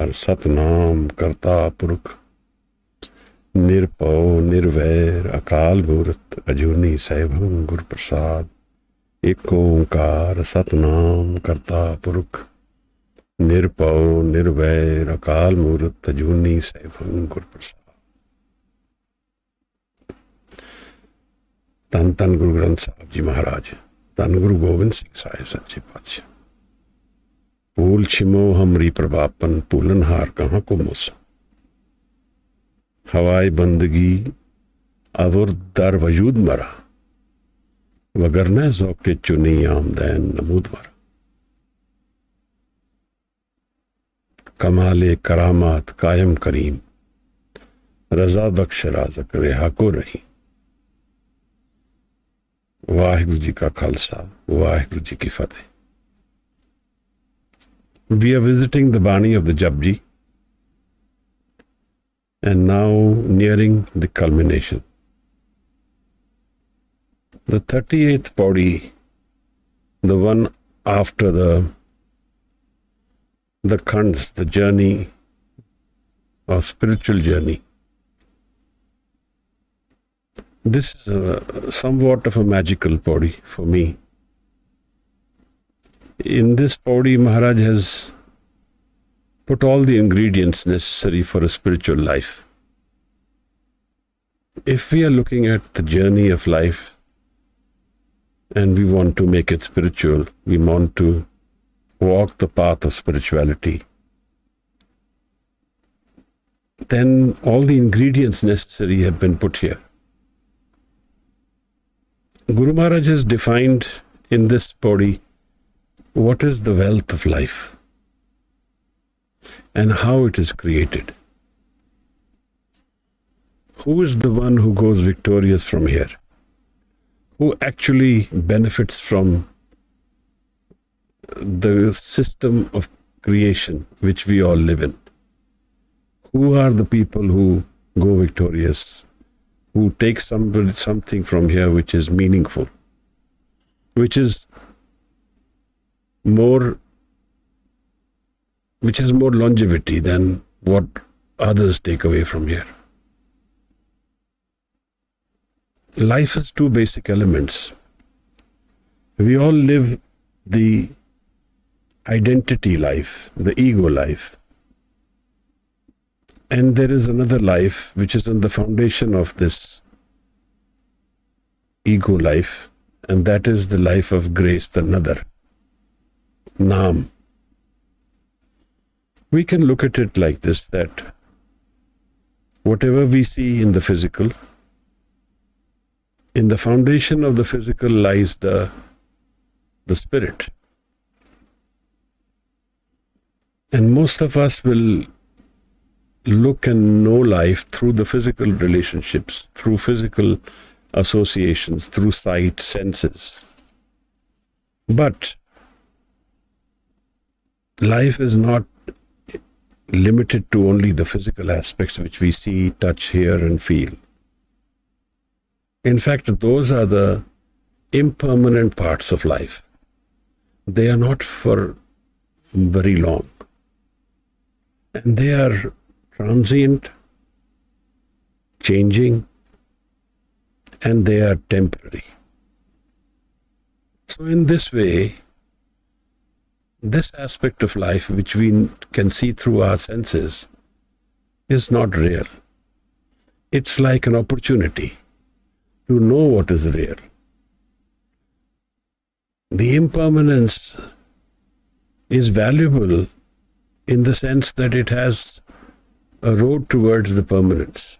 सतनाम करता पुरख निरभउ निर्वैर अकाल मूरत अजूनी सैभं गुर प्रसाद। एक ओंकार सतनाम करता पुरख निरभउ निर्वैर अकाल मूरत अजूनी सैभं गुर प्रसाद। धन धन गुरु ग्रंथ साहब जी महाराज, धन गुरु गोबिंद सिंह साहिब सच्चे पातशाह। भूल छिमो हमरी प्रभापन भूलनहार कहाँ को मौसम। हवाए बंदगी अवर दर वजूद मरा वगरना ज़ौक़े चुनी आमदैन नमूद मरा। कमाले करामात कायम करीम रजा बख्श राज़क रेहा को रही। वाहिगुरु जी का खालसा, वाहिगुरु जी की फतेह। We are visiting the Baani of the JAPJI and now nearing the culmination. The 38th Pauri, the one after the Khands, the journey or spiritual journey. This is somewhat of a magical Pauri for me. In this Pauri, Maharaj has put all the ingredients necessary for a spiritual life. If we are looking at the journey of life and we want to make it spiritual, we want to walk the path of spirituality, then all the ingredients necessary have been put here. Guru Maharaj has defined in this Pauri what is the wealth of life and how it is created. Who is the one who goes victorious from here? Who actually benefits from the system of creation which we all live in? Who are the people who go victorious, who take something from here which is meaningful, which has more longevity than what others take away from here? Life has two basic elements. We all live the identity life, the ego life. And there is another life which is on the foundation of this ego life, and that is the life of grace, the Nadar, Naam. We can look at it like this, that whatever we see in the physical, in the foundation of the physical lies the spirit. And most of us will look and know life through the physical relationships, through physical associations, through sight, senses. But life is not limited to only the physical aspects which we see, touch, hear, and feel. In fact, those are the impermanent parts of life. They are not for very long. And they are transient, changing, and they are temporary. So in this way, this aspect of life which we can see through our senses is not real. It's like an opportunity to know what is real. The impermanence is valuable in the sense that it has a road towards the permanence.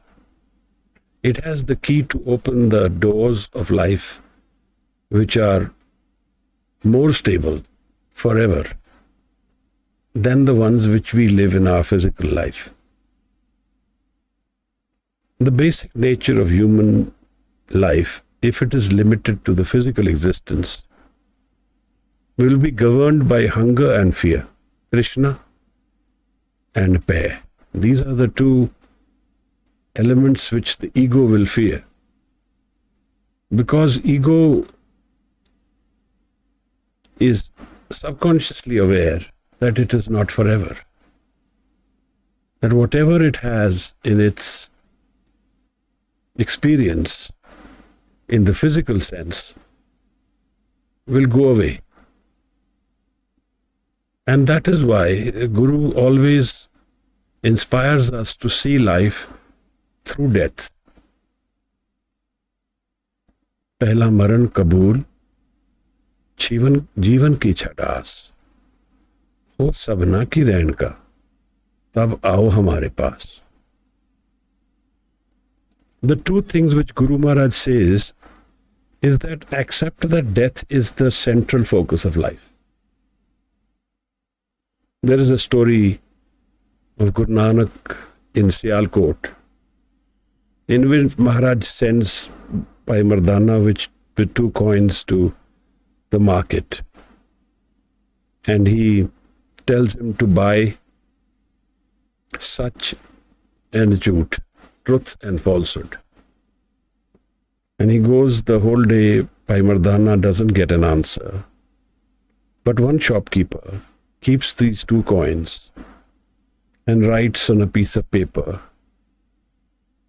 It has the key to open the doors of life which are more stable forever than the ones which we live in our physical life. The basic nature of human life, if it is limited to the physical existence, will be governed by hunger and fear, Krishna and Pay. These are the two elements which the ego will fear. Because ego is subconsciously aware that it is not forever. that whatever it has in its experience in the physical sense will go away. And that is why Guru always inspires us to see life through death. पहला मरण कबूल, जीवन की छटास, हो सबना की रैन का, तब आओ हमारे पास. The two things which Guru Maharaj says is that accept that death is the central focus of life. There is a story of Guru Nanak in Sialkot, in which Maharaj sends Bhai Mardana with 2 coins to the market, and he tells him to buy Sach and Jhoot, truth and falsehood. And he goes the whole day. Bhai Mardana doesn't get an answer. But one shopkeeper keeps these 2 coins and writes on a piece of paper,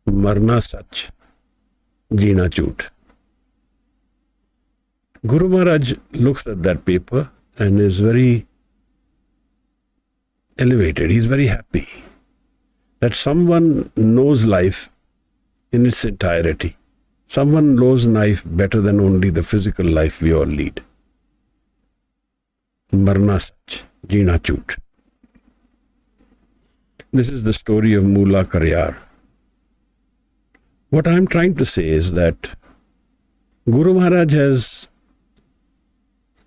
Marna Sach, Jeena Jhoot. Guru Maharaj looks at that paper and is very elevated. He's very happy that someone knows life in its entirety. Someone knows life better than only the physical life we all lead. Marna Sach, Jeena Jhoot. This is the story of Moola Karyar. What I'm trying to say is that Guru Maharaj has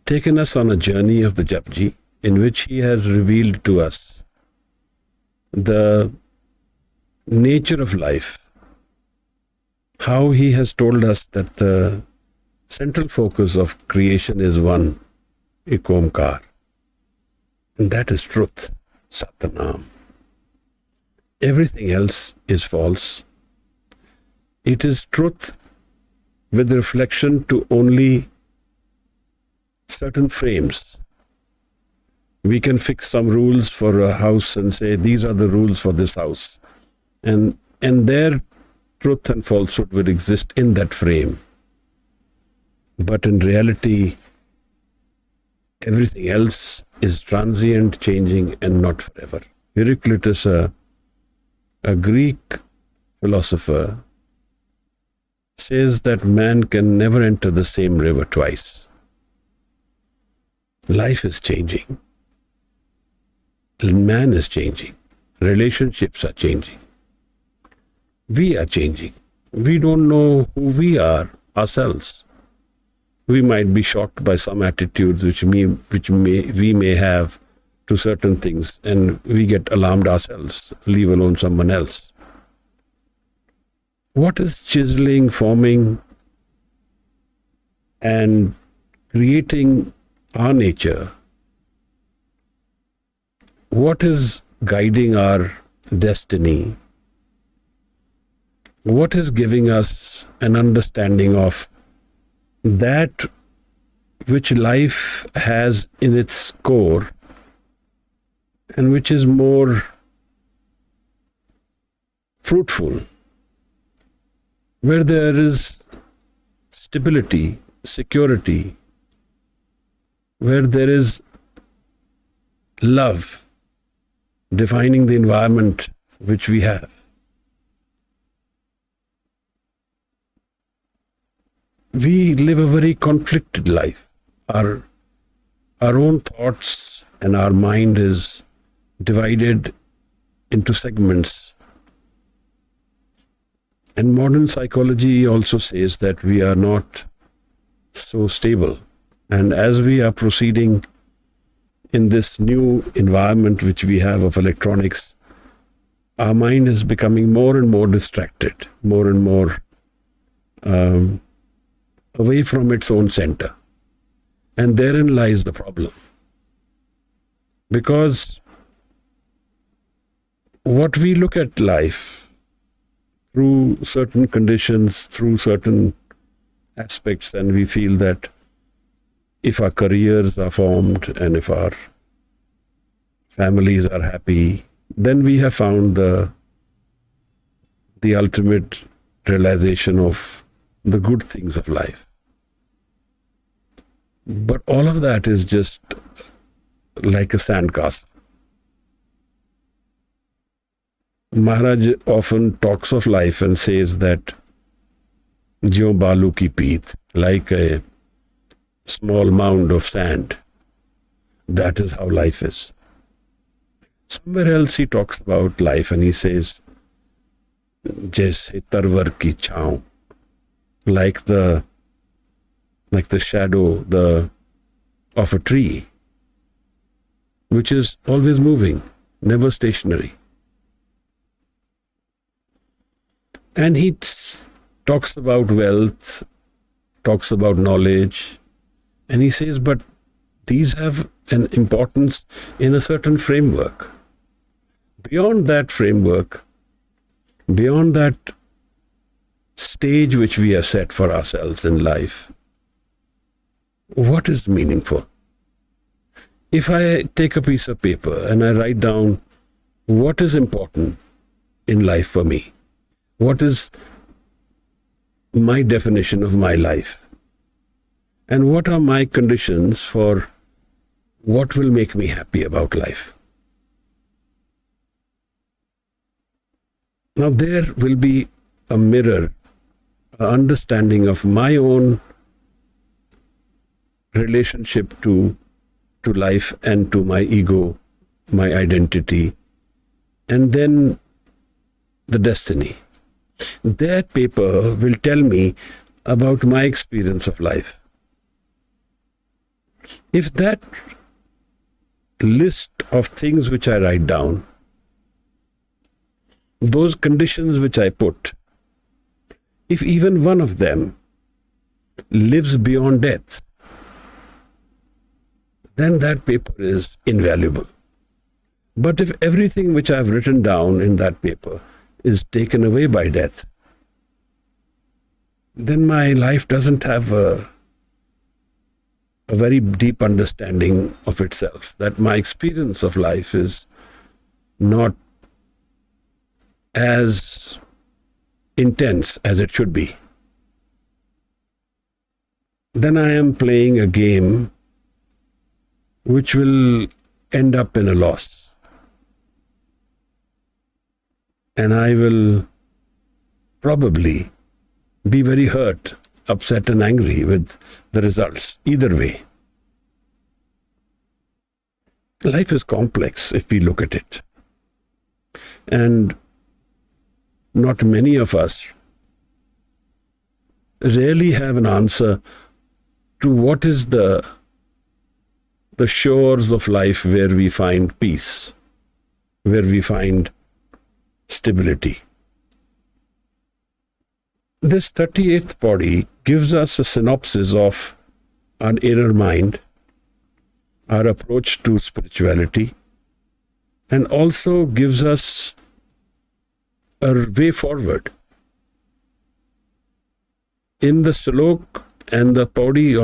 taken us on a journey of the JAPJI in which he has revealed to us the nature of life, how he has told us that the central focus of creation is one, Ek Omkar, and that is truth, Satanam. Everything else is false. It is truth with reflection to only certain frames. We can fix some rules for a house and say, these are the rules for this house. And there, truth and falsehood will exist in that frame. But in reality, everything else is transient, changing, and not forever. Heraclitus, a Greek philosopher, says that man can never enter the same river twice. Life is changing. Man is changing. Relationships are changing. We are changing. We don't know who we are ourselves. We might be shocked by some attitudes which we may have to certain things, and we get alarmed ourselves, leave alone someone else. What is chiseling, forming, and creating our nature? What is guiding our destiny? What is giving us an understanding of that which life has in its core and which is more fruitful, where there is stability, security, where there is love defining the environment which we have. We live a very conflicted life. Our own thoughts and our mind is divided into segments. And modern psychology also says that we are not so stable. And as we are proceeding in this new environment which we have of electronics, our mind is becoming more and more distracted, more and more away from its own center. And therein lies the problem. Because what we look at life through certain conditions, through certain aspects, and we feel that if our careers are formed and if our families are happy, then we have found the ultimate realization of the good things of life. But all of that is just like a sandcastle. Maharaj often talks of life and says that "Jyo balu ki peeth," like a small mound of sand. That is how life is. Somewhere else he talks about life and he says, "Jaise tarvar ki chhaon," like the shadow of a tree, which is always moving, never stationary. And he talks about wealth, talks about knowledge, and he says, but these have an importance in a certain framework. Beyond that framework, beyond that stage which we have set for ourselves in life, what is meaningful? If I take a piece of paper and I write down what is important in life for me, what is my definition of my life, and what are my conditions for what will make me happy about life. Now there will be a mirror, an understanding of my own relationship to life and to my ego, my identity, and then the destiny. That paper will tell me about my experience of life. If that list of things which I write down, those conditions which I put, if even one of them lives beyond death, then that paper is invaluable. But if everything which I've written down in that paper is taken away by death, then my life doesn't have a very deep understanding of itself, that my experience of life is not as intense as it should be. Then I am playing a game which will end up in a loss. And I will probably be very hurt, upset and angry with the results, either way. Life is complex if we look at it. And not many of us really have an answer to what is the shores of life where we find peace, where we find stability. This 38th Pauri gives us a synopsis of our inner mind, our approach to spirituality, and also gives us a way forward. In the Slok and the Pauri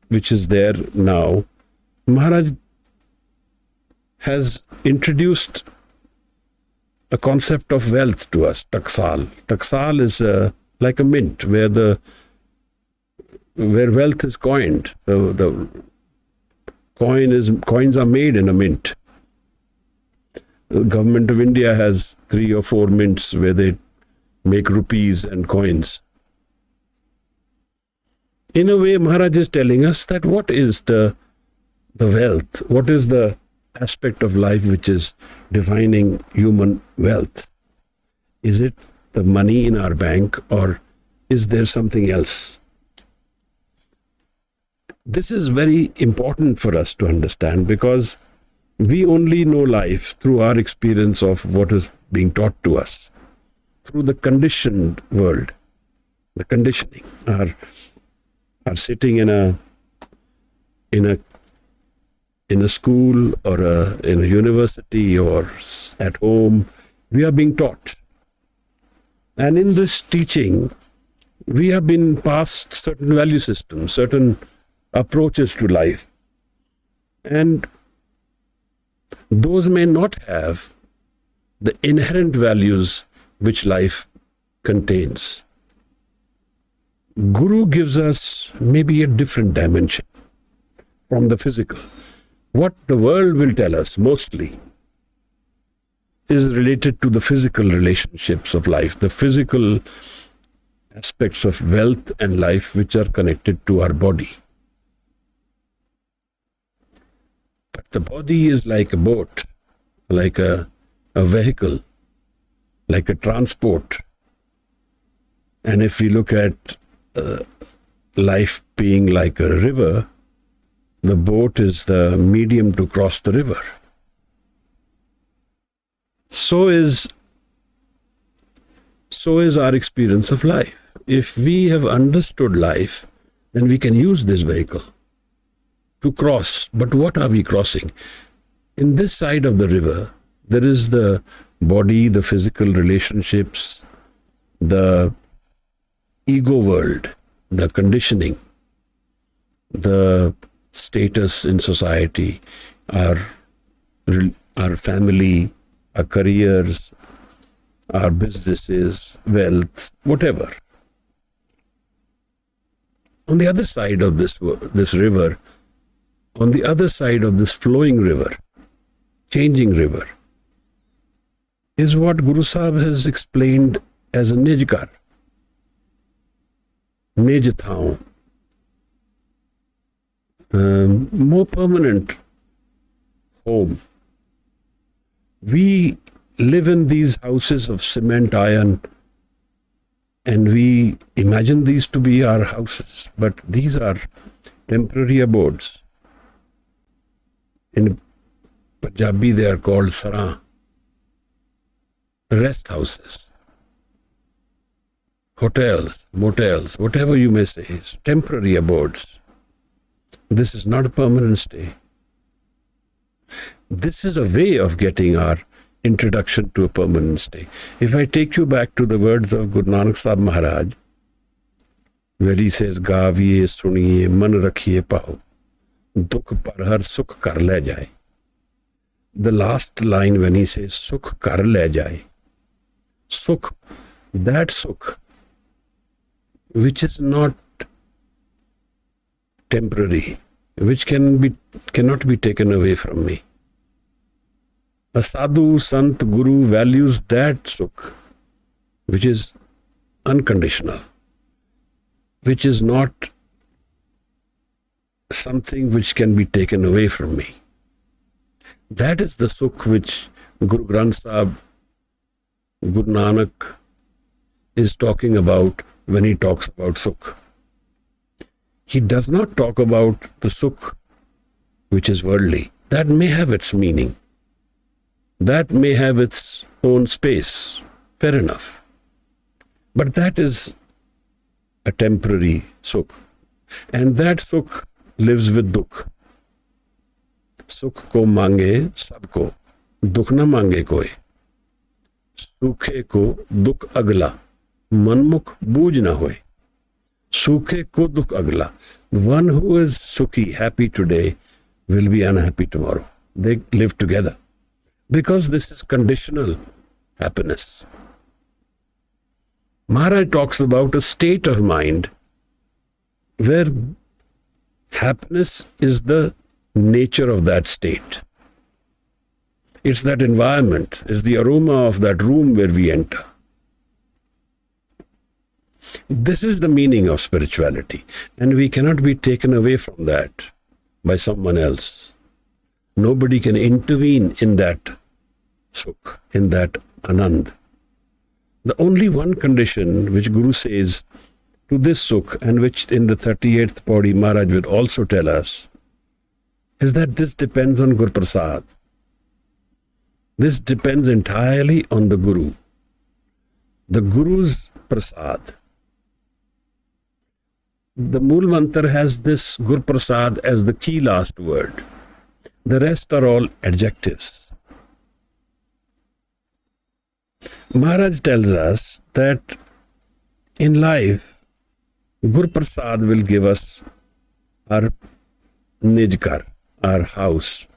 which is there now, Maharaj has introduced a concept of wealth to us, taksal. Taksal is like a mint where wealth is coined. The coins are made in a mint. The government of India has 3 or 4 mints where they make rupees and coins. In a way, Maharaj is telling us that what is the wealth, what is the aspect of life which is defining human wealth? Is it the money in our bank, or is there something else? This is very important for us to understand, because we only know life through our experience of what is being taught to us, through the conditioned world, the conditioning. Our sitting in a school or in a university or at home, we are being taught. And in this teaching, we have been passed certain value systems, certain approaches to life. And those may not have the inherent values which life contains. Guru gives us maybe a different dimension from the physical. What the world will tell us mostly is related to the physical relationships of life, the physical aspects of wealth and life which are connected to our body. But the body is like a boat, like a vehicle, like a transport. And if we look at life being like a river, the boat is the medium to cross the river. So is our experience of life. If we have understood life, then we can use this vehicle to cross. But what are we crossing? In this side of the river, there is the body, the physical relationships, the ego world, the conditioning, the status in society, our family, our careers, our businesses, wealth, whatever. On the other side of this river, on the other side of this flowing river, changing river, is what Guru Sahib has explained as a Nijkar, Nijthaon, more permanent home. We live in these houses of cement, iron, and we imagine these to be our houses, but these are temporary abodes. In Punjabi they are called saran, rest houses, hotels, motels, whatever you may say, temporary abodes. This is not a permanent stay. This is a way of getting our introduction to a permanent stay. If I take you back to the words of Guru Nanak Sahib Maharaj, where he says, Gaviye, suniye, man rakhiye pao, dukh par har sukh kar le jaye. The last line when he says, sukh kar le jaye, sukh, that sukh, which is not temporary, which cannot be taken away from me. A sadhu, sant, guru values that sukh, which is unconditional, which is not something which can be taken away from me. That is the sukh which Guru Granth Sahib, Guru Nanak is talking about when he talks about sukh. He does not talk about the sukh which is worldly. That may have its meaning. That may have its own space. Fair enough. But that is a temporary sukh. And that sukh lives with dukh. Sukh ko mange sabko, dukh na mange koi. Sukhe ko dukh agla, manmukh booj na hoy. Sukhe ko dukh agla. One who is sukhi, happy today, will be unhappy tomorrow. They live together. Because this is conditional happiness. Maharaj talks about a state of mind where happiness is the nature of that state. It's that environment, it's the aroma of that room where we enter. This is the meaning of spirituality, and we cannot be taken away from that by someone else. Nobody can intervene in that sukh, in that anand. The only one condition which Guru says to this sukh, and which in the 38th Pauri Maharaj will also tell us, is that this depends on Gur Prasad. This depends entirely on the Guru. The Guru's Prasad. The Mool Mantra has this Gur Prasad as the key last word. The rest are all adjectives. Maharaj tells us that in life, Gur Prasad will give us our Nijkar, our house,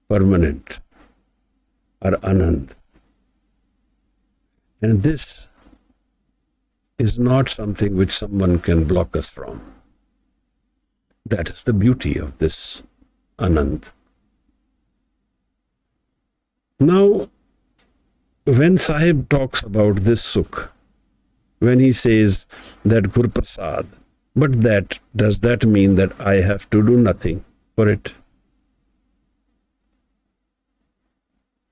permanent, our Anand. And this is not something which someone can block us from. That is the beauty of this Anand. Now, when Sahib talks about this Sukh, when he says that Gurprasad, but does that mean that I have to do nothing for it?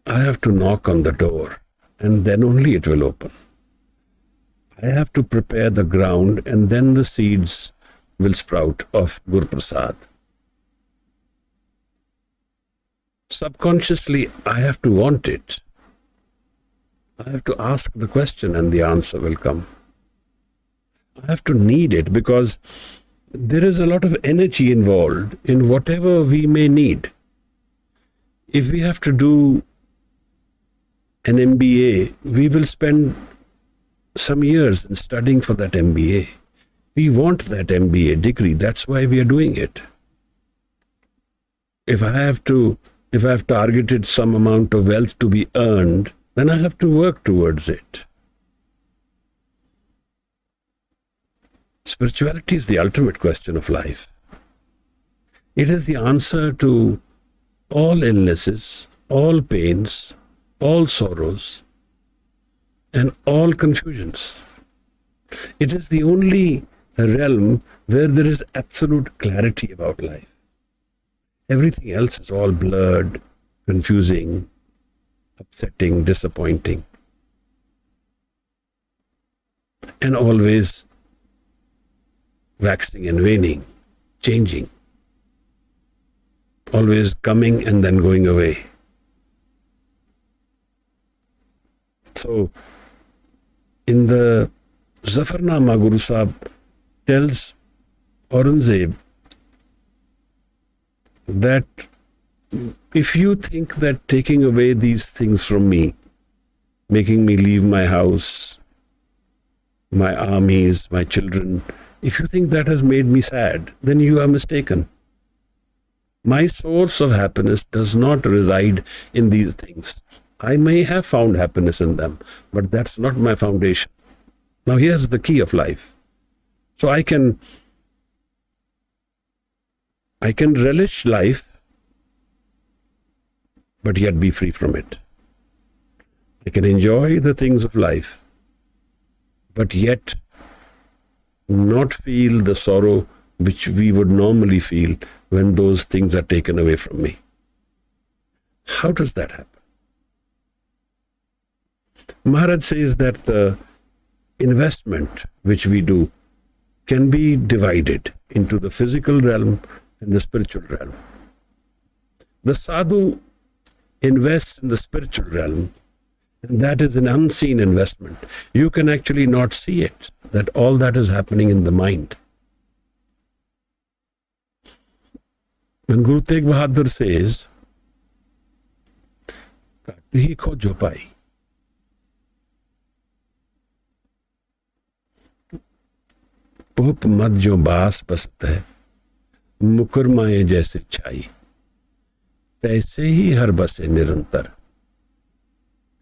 I have to knock on the door and then only it will open. I have to prepare the ground and then the seeds will sprout of Gurprasad. Subconsciously, I have to want it. I have to ask the question and the answer will come. I have to need it because there is a lot of energy involved in whatever we may need. If we have to do an MBA, we will spend some years in studying for that MBA. We want that MBA degree. That's why we are doing it. If I've targeted some amount of wealth to be earned, then I have to work towards it. Spirituality is the ultimate question of life. It is the answer to all illnesses, all pains, all sorrows, and all confusions. It is the only realm where there is absolute clarity about life. Everything else is all blurred, confusing, upsetting, disappointing, and always waxing and waning, changing, always coming and then going away. So, in the Zafarnama, Guru Sahib tells Aurangzeb that if you think that taking away these things from me, making me leave my house, my armies, my children, if you think that has made me sad, then you are mistaken. My source of happiness does not reside in these things. I may have found happiness in them, but that's not my foundation. Now here's the key of life. So I can relish life, but yet be free from it. I can enjoy the things of life, but yet not feel the sorrow which we would normally feel when those things are taken away from me. How does that happen? Maharaj says that the investment which we do can be divided into the physical realm and the spiritual realm. The sadhu invests in the spiritual realm, and that is an unseen investment. You can actually not see it, that all that is happening in the mind. When Guru Tegh Bahadur says, "Kati ko jopai," pope मत जो बास बसत है, मुकरमाए जैसे छाई, तैसे ही हर बसे निरंतर,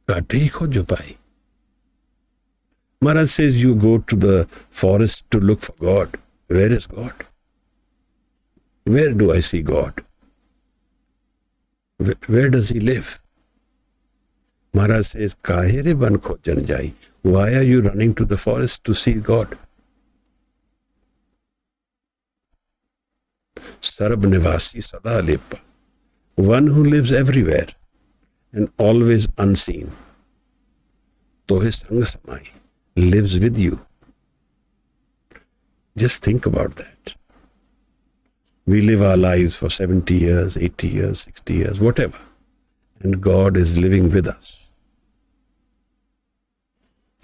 काटे को जो पाई. Maharaj says you go to the forest to look for God. Where is God? Where do I see God? Where does he live? Maharaj says, Kahe re ban khojan jai. Why are you running to the forest to see God? Sarab Nivasi Sada Lepa. One who lives everywhere and always unseen. Tohe Sang Samai lives with you. Just think about that. We live our lives for 70 years, 80 years, 60 years, whatever. And God is living with us.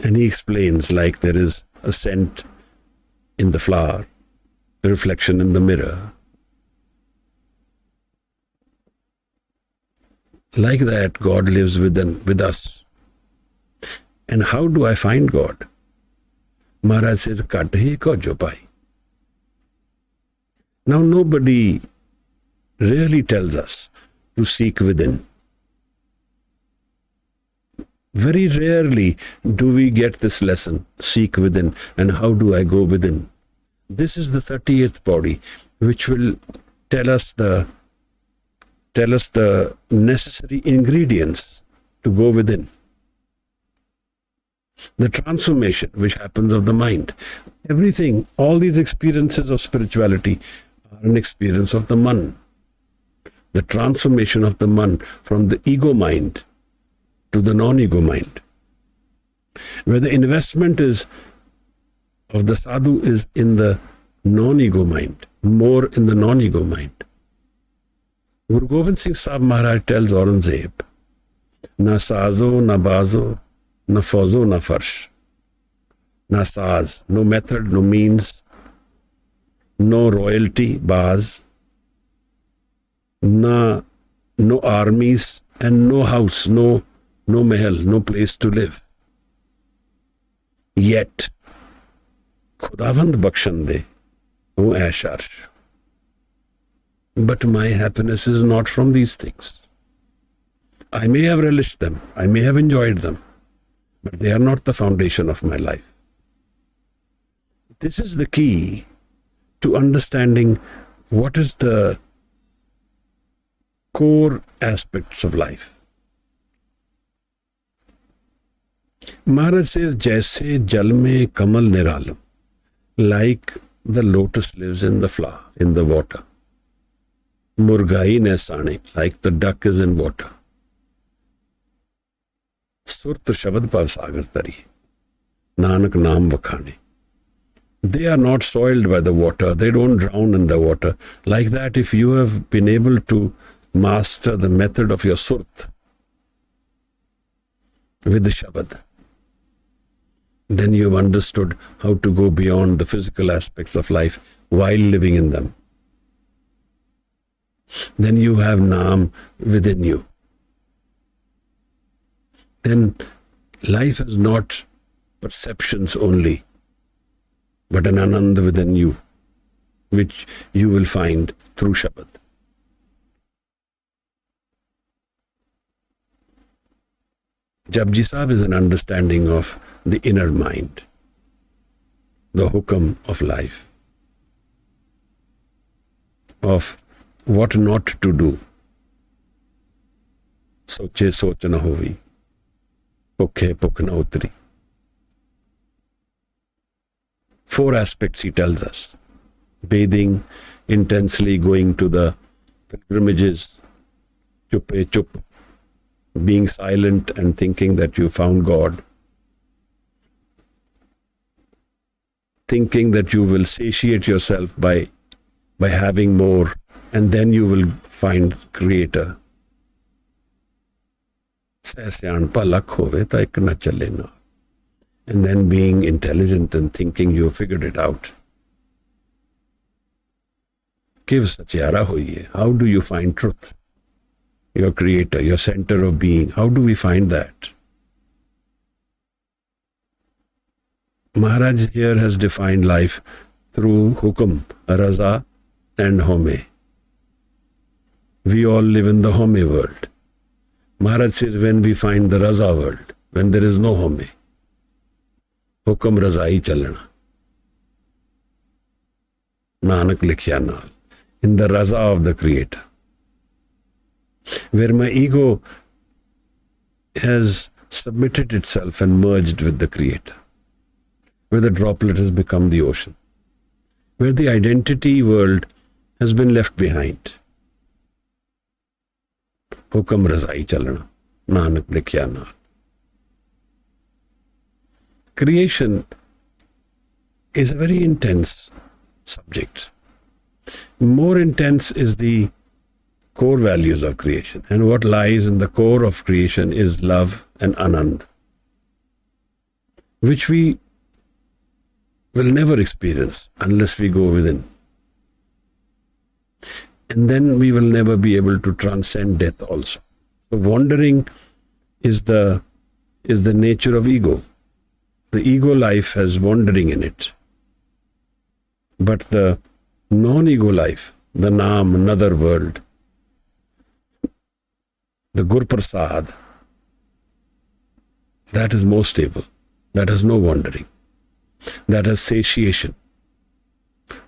And he explains, like there is a scent in the flower, a reflection in the mirror. Like that, God lives with us. And how do I find God? Maharaj says, Kathe ko jopai. Now nobody really tells us to seek within. Very rarely do we get this lesson, seek within, and how do I go within? This is the 38th pauri, which will tell us the necessary ingredients to go within. The transformation which happens of the mind. Everything, all these experiences of spirituality are an experience of the man. The transformation of the man from the ego mind to the non-ego mind. Where the investment is of the sadhu is in the non-ego mind, more in the non-ego mind. Guru Gobind Singh Sahib Maharaj tells Aurangzeb, na sazo, na bazo, na fauzo, na farsh. Na saz, no method, no means, no royalty, baz, no armies, and no house, no mahal, no place to live. Yet, Khudavand bakshan de, o aish arsh. But my happiness is not from these things. I may have relished them, I may have enjoyed them, but they are not the foundation of my life. This is the key to understanding what is the core aspects of life. Maharaj says, Jaise jal mein kamal niralam, like the lotus lives in the flower, in the water. Murgai nesane, like the duck is in water. Surt Shabad Sagar Tari, Nanak Naam Vakhane. They are not soiled by the water, they don't drown in the water. Like that, if you have been able to master the method of your surt with the Shabad, then you have understood how to go beyond the physical aspects of life while living in them. Then you have Naam within you. Then life is not perceptions only, but an Anand within you, which you will find through Shabad. JAPJI Sahib is an understanding of the inner mind, the hukam of life, of what not to do. Soche soch na hovi, pukhe pukh na utri. 4 aspects he tells us. Bathing, intensely going to the pilgrimages, chuppe chup, being silent and thinking that you found God, thinking that you will satiate yourself by having more, and then you will find Creator. And then being intelligent and thinking you figured it out. How do you find truth? Your Creator, your center of being. How do we find that? Maharaj here has defined life through hukum, raza and home. We all live in the home world. Maharaj says when we find the raza world, when there is no home, hukum raza hi chalna. Nanak likhya naal. In the raza of the Creator. Where my ego has submitted itself and merged with the Creator. Where the droplet has become the ocean. Where the identity world has been left behind. Hukam razai chalna, Nanak likhya naal. Creation is a very intense subject. More intense is the core values of creation. And what lies in the core of creation is love and Anand, which we will never experience unless we go within. And then we will never be able to transcend death also. So wandering is the nature of ego. The ego life has wandering in it. But the non-ego life, the Naam, another world, the Gur Prasad, That is more stable. That has no wandering. That has satiation.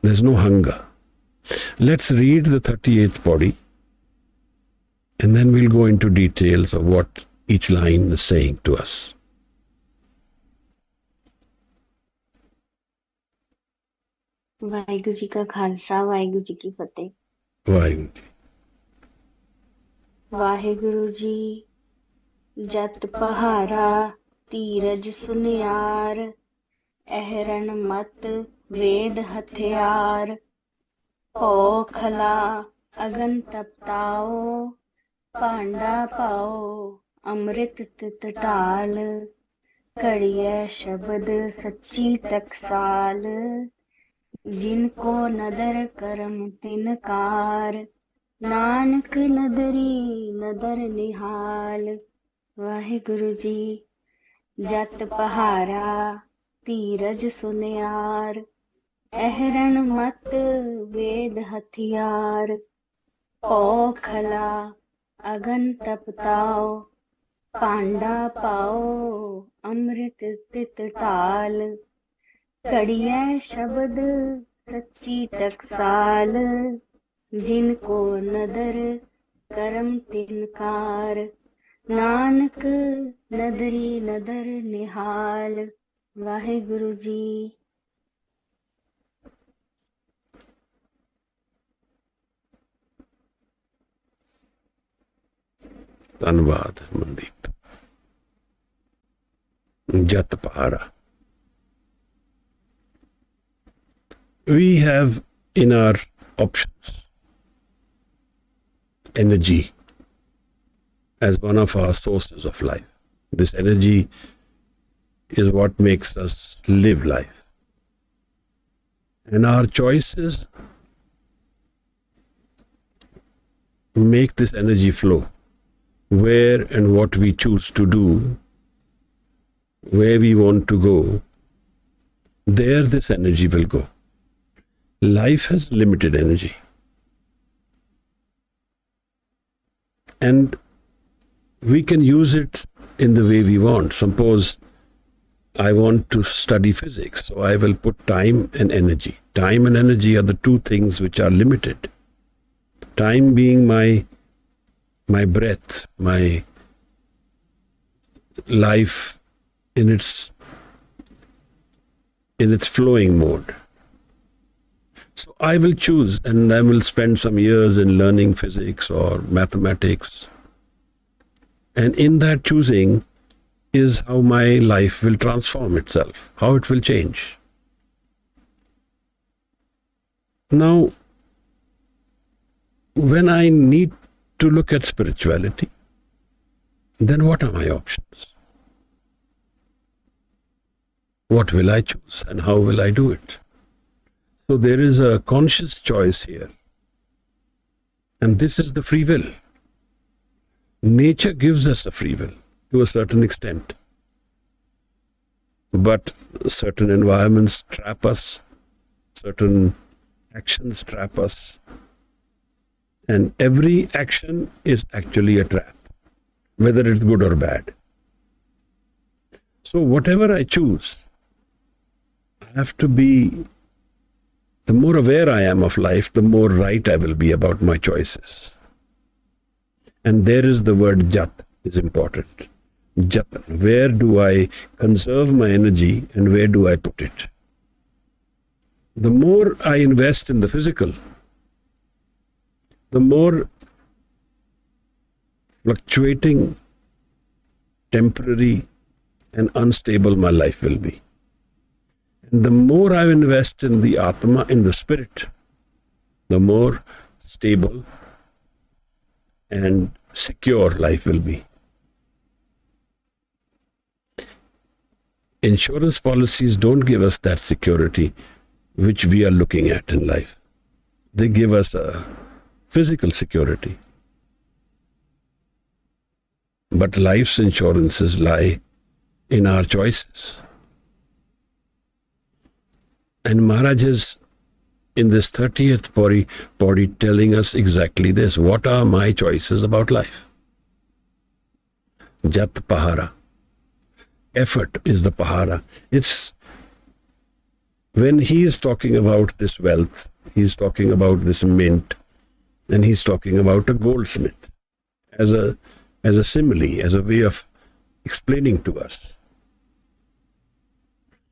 There's no hunger. Let's read the 38th pauri, and then we'll go into details of what each line is saying to us. Waheguru ji ਕਾ ਖਾਲਸਾ ਵਾਹਿਗੁਰੂ ਜੀ ਕੀ ਫਤਿਹ। ਵਾਹਿਗੁਰੂ ਜੀ। ਵਾਹਿਗੁਰੂ ਜੀ ਜਤ ਪਹਾਰਾ ਧੀਰਜ ਸੁਨਿਆਰ, ਅਹਰਨ ਮਤ ਵੇਦ ਹਥਿਆਰ, ਭਉ ਖਲਾ ਅਗਨ ਤਪਤਾਓ, ਭਾਂਡਾ ਪਾਓ ਅੰਮ੍ਰਿਤ ਤਿਤ ਢਾਲ, ਘੜੀਐ ਸ਼ਬਦ ਸੱਚੀ ਟਕਸਾਲ, जिनको नदर करम तिनकार, नानक नदरी नदर निहाल। वाहिगुरु जी जत पहारा धीरज सुनियार, अहरण मत वेद हथियार, भौ खला अगन तपताओ, पांडा पाओ अमृत तित ढाल, घड़िया शब्द सच्ची टकसाल, जिनको नदर करम तिनकार, नानक नदरी नदर निहाल। वाहिगुरु जी। ਧੰਨਵਾਦ ਮਨਦੀਪ। ਜਤ ਪਹਾਰਾ। We have in our options energy as one of our sources of life. This energy is what makes us live life. And our choices make this energy flow. Where and what we choose to do, where we want to go, there this energy will go. Life has limited energy. And we can use it in the way we want. Suppose I want to study physics, so I will put time and energy. Time and energy are the two things which are limited. Time being my breath, my life in its flowing mode. So I will choose, and I will spend some years in learning physics or mathematics. And in that choosing is how my life will transform itself, how it will change. Now, when I need to look at spirituality, then what are my options? What will I choose and how will I do it? So there is a conscious choice here. And this is the free will. Nature gives us a free will to a certain extent. But certain environments trap us, certain actions trap us. And every action is actually a trap, whether it's good or bad. So whatever I choose, I have to be, the more aware I am of life, the more right I will be about my choices. And there is the word jat is important. Jatan. Where do I conserve my energy and where do I put it? The more I invest in the physical, the more fluctuating, temporary and unstable my life will be. And the more I invest in the Atma, in the spirit, the more stable and secure life will be. Insurance policies don't give us that security which we are looking at in life. They give us a physical security. But life's insurances lie in our choices. And Maharaj is in this 30th pauri telling us exactly this. What are my choices about life? Jat pahara. effort is the pahara. It's when he is talking about this wealth, he is talking about this mint, and he's talking about a goldsmith as a simile, as a way of explaining to us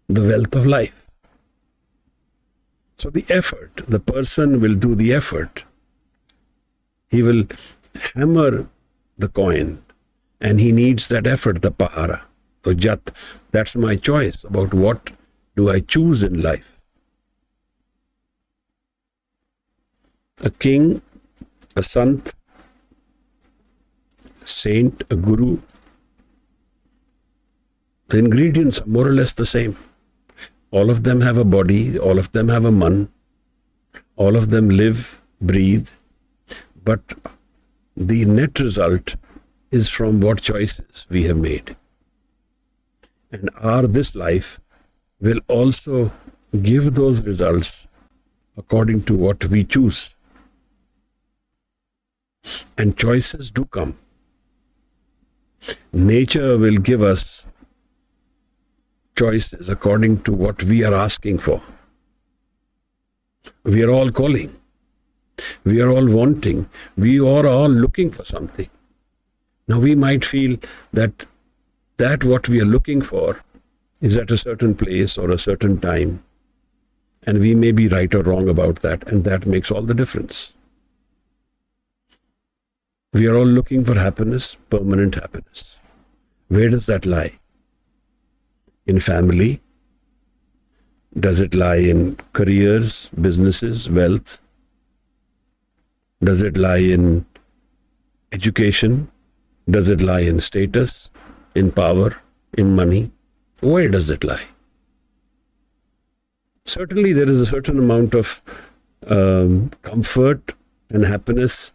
the wealth of life. So the effort, the person will do the effort. He will hammer the coin, and he needs that effort, the pahara. So jat, that's my choice about what do I choose in life. A king, a sant, a saint, a guru, the ingredients are more or less the same. All of them have a body, all of them have a man, all of them live, breathe, but the net result is from what choices we have made. And this life will also give those results according to what we choose. And choices do come. Nature will give us choices according to what we are asking for. We are all calling. We are all wanting. We are all looking for something. Now we might feel that what we are looking for is at a certain place or a certain time, and we may be right or wrong about that, and that makes all the difference. We are all looking for happiness, permanent happiness. Where does that lie? In family? Does it lie in careers, businesses, wealth? Does it lie in education? Does it lie in status, in power, in money? Where does it lie? Certainly there is a certain amount of comfort and happiness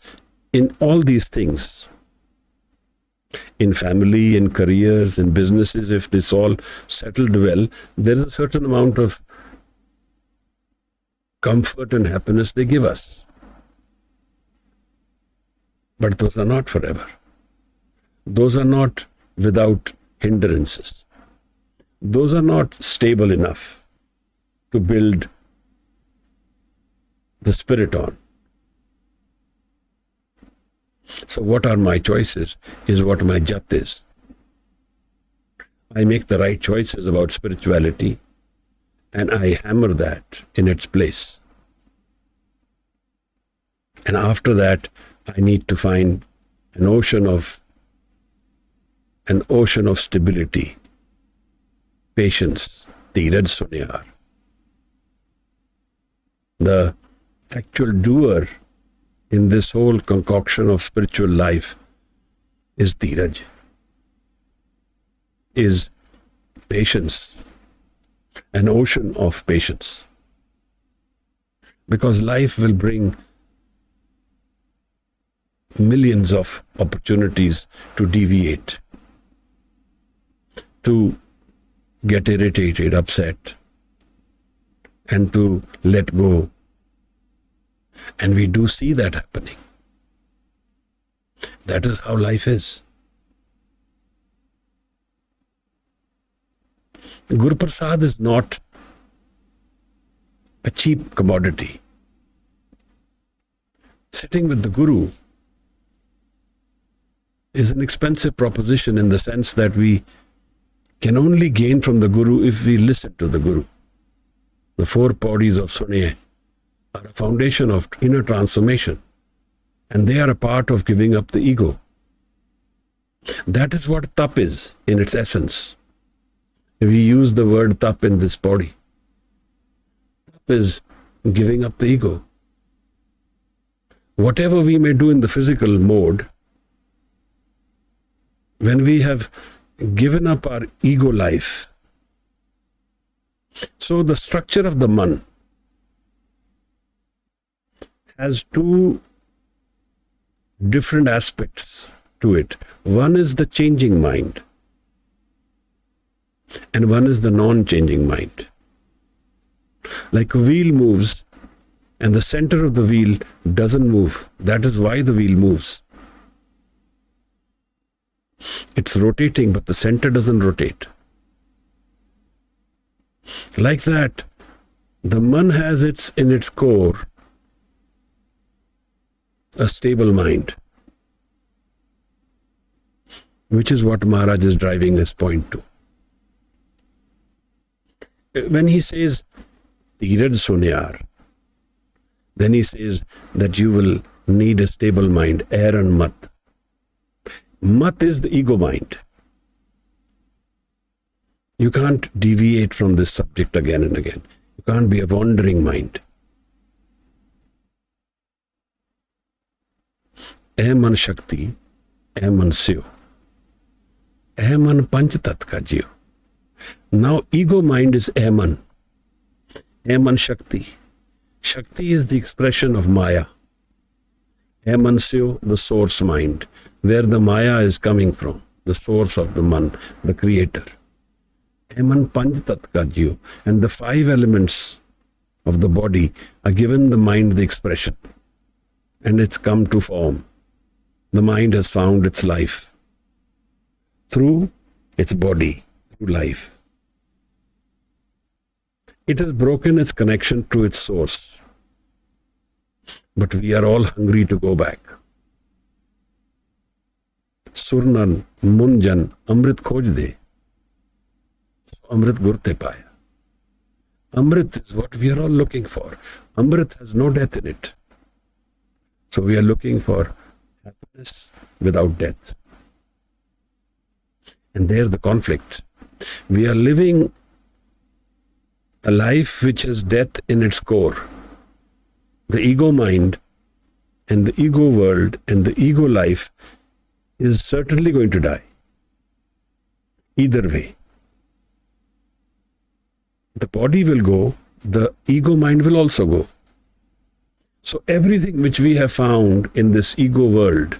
in all these things. In family, in careers, in businesses, if this all settled well, there is a certain amount of comfort and happiness they give us. But those are not forever. Those are not without hindrances. Those are not stable enough to build the spirit on. So what are my choices is what my jat is. I make the right choices about spirituality and I hammer that in its place. And after that, I need to find an ocean of stability, patience, dheeraj sunyar. The actual doer in this whole concoction of spiritual life is dheeraj, is patience, an ocean of patience. Because life will bring millions of opportunities to deviate, to get irritated, upset, and to let go. And we do see that happening. That is how life is. Guru Prasad is not a cheap commodity. Sitting with the Guru is an expensive proposition in the sense that we can only gain from the Guru if we listen to the Guru. The 4 PAURIs of Suniye are a foundation of inner transformation, and they are a part of giving up the ego. That is what tap is in its essence. We use the word tap in this body. Tap is giving up the ego. Whatever we may do in the physical mode, when we have given up our ego life, so the structure of the man has 2 different aspects to it. One is the changing mind, and one is the non-changing mind. Like a wheel moves, and the center of the wheel doesn't move. That is why the wheel moves. It's rotating, but the center doesn't rotate. Like that, the man has in its core a stable mind, which is what Maharaj is driving his point to. When he says, Tirad Sunyar, then he says that you will need a stable mind, air and mat. Mat is the ego mind. You can't deviate from this subject again and again. You can't be a wandering mind. Eh man Shakti, eh man Siv, eh man Panch Tat ka Jiv. Now ego mind is eh man Shakti. Shakti is the expression of Maya. Eh man Siv, the source mind, where the Maya is coming from, the source of the man, the creator. Eman Panch Tat ka Jiv, and the 5 elements of the body are given the mind the expression, and it's come to form. The mind has found its life through its body, through life. It has broken its connection to its source, but we are all hungry to go back. Surnan Munjan Amrit Khoj De. Amrit Gurte Paya. Amrit is what we are all looking for. Amrit has no death in it. So we are looking for happiness without death. And there the conflict. We are living a life which has death in its core. The ego mind and the ego world and the ego life is certainly going to die. Either way. The body will go, the ego mind will also go. So everything which we have found in this ego world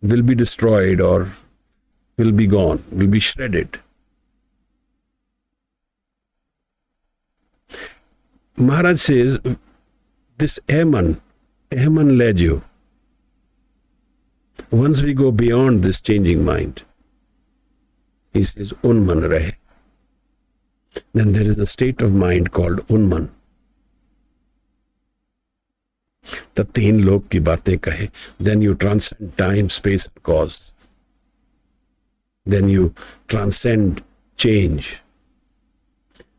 will be destroyed or will be gone, will be shredded. Maharaj says, this Eman led you. Once we go beyond this changing mind, he says, Unman rahe. Then there is a state of mind called Unman. The teen log ki baatein kahe. Then you transcend time, space and cause. Then you transcend change.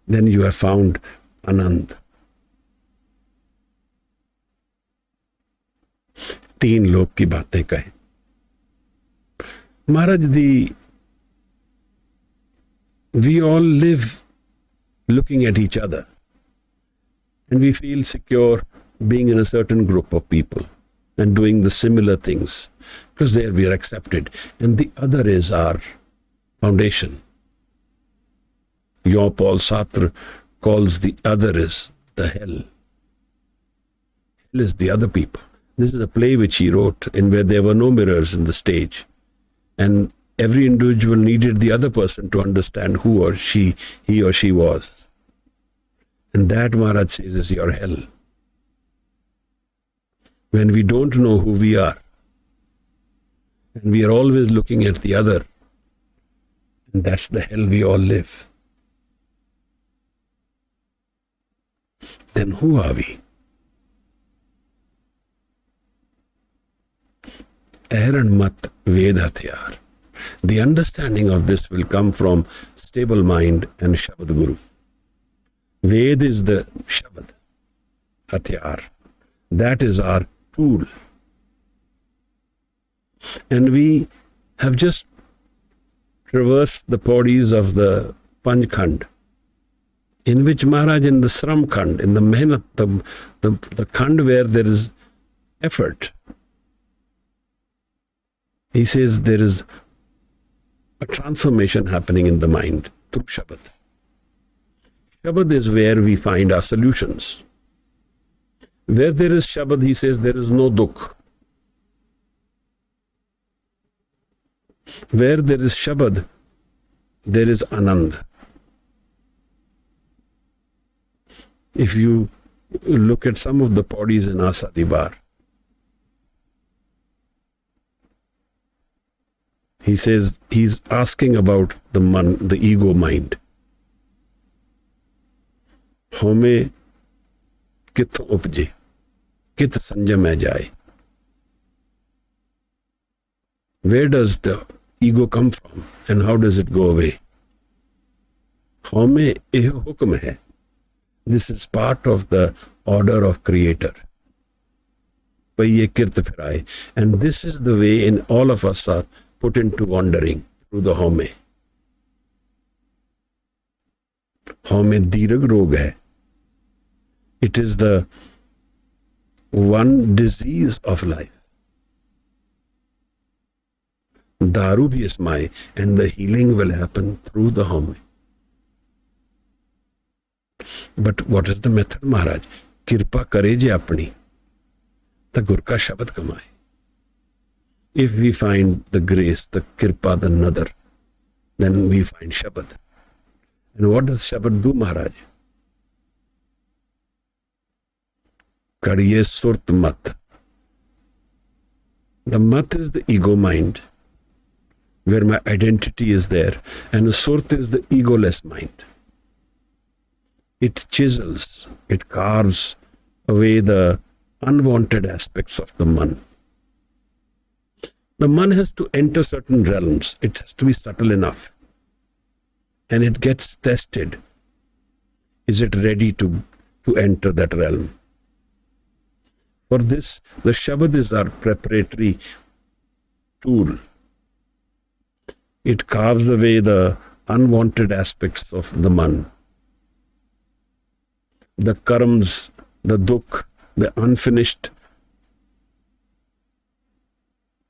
Then you have found Anand. Teen log ki baatein kahe. Maharaj, we all live looking at each other, and we feel secure being in a certain group of people and doing the similar things because there we are accepted, and the other is our foundation. Jean-Paul Sartre calls the other is the hell. Hell is the other people. This is a play which he wrote in where there were no mirrors in the stage, and every individual needed the other person to understand he or she was. And that, Maharaj says, is your hell. When we don't know who we are, and we are always looking at the other, and that's the hell we all live. Then who are we? Air and mat Ved Hathyar. The understanding of this will come from stable mind and Shabad Guru. Ved is the Shabad, Hathyar. That is our tool. And we have just traversed the bodies of the Panch Khand, in which Maharaj, in the Sram Khand, in the Mehnat, the Khand where there is effort, he says there is a transformation happening in the mind through Shabad. Shabad is where we find our solutions. Where there is Shabad, he says, there is no dukh. Where there is Shabad, there is Anand. If you look at some of the bodies in Asadibar, he says he's asking about the ego mind. हौमे कित्थों उपजे, कित संयम है जाए. Where does the ego come from and how does it go away? हौमे यह हुक्म है. This is part of the order of Creator. पहिए किर्त फिराए. And this is the way in all of us are put into wandering through the हौमे. हौमे दीर्घ रोग है. It is the one disease of life. दारू भी इसमाए and the healing will happen through the home. But what is the method, Maharaj? किरपा करे जे अपनी तो गुर का शब्द कमाए. If we find the grace, the kirpa, the nadar, then we find Shabad. And what does Shabad do, Maharaj? Kariye surt mat. The mat is the ego mind, where my identity is there, and surt is the egoless mind. It chisels, it carves away the unwanted aspects of the man. The man has to enter certain realms. It has to be subtle enough. And it gets tested. Is it ready to enter that realm? For this, the Shabad is our preparatory tool. It carves away the unwanted aspects of the man. The karmas, the dukh, the unfinished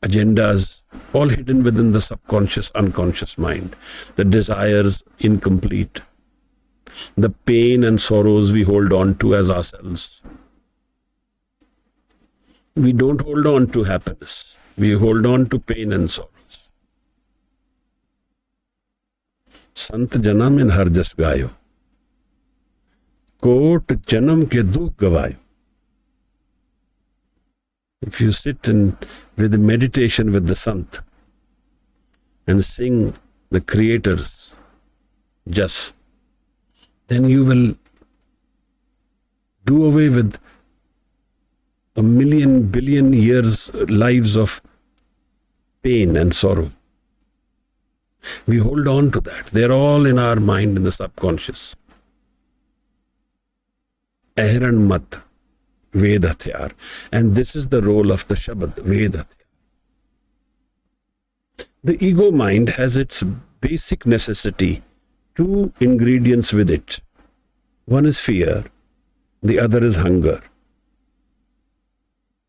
agendas, all hidden within the subconscious, unconscious mind. The desires incomplete. The pain and sorrows we hold on to as ourselves. We don't hold on to happiness. We hold on to pain and sorrows. Sant janam in har jas gayo. कोट जन्म के दुख गवायो. If you sit with the meditation with the Sant and sing the Creator's jas, then you will do away with a million, billion years lives of pain and sorrow. We hold on to that. They're all in our mind, in the subconscious. Ahran mat, Ved Hathyar. And this is the role of the Shabad, Ved Hathyar. The ego mind has its basic necessity, two ingredients with it. One is fear, the other is hunger.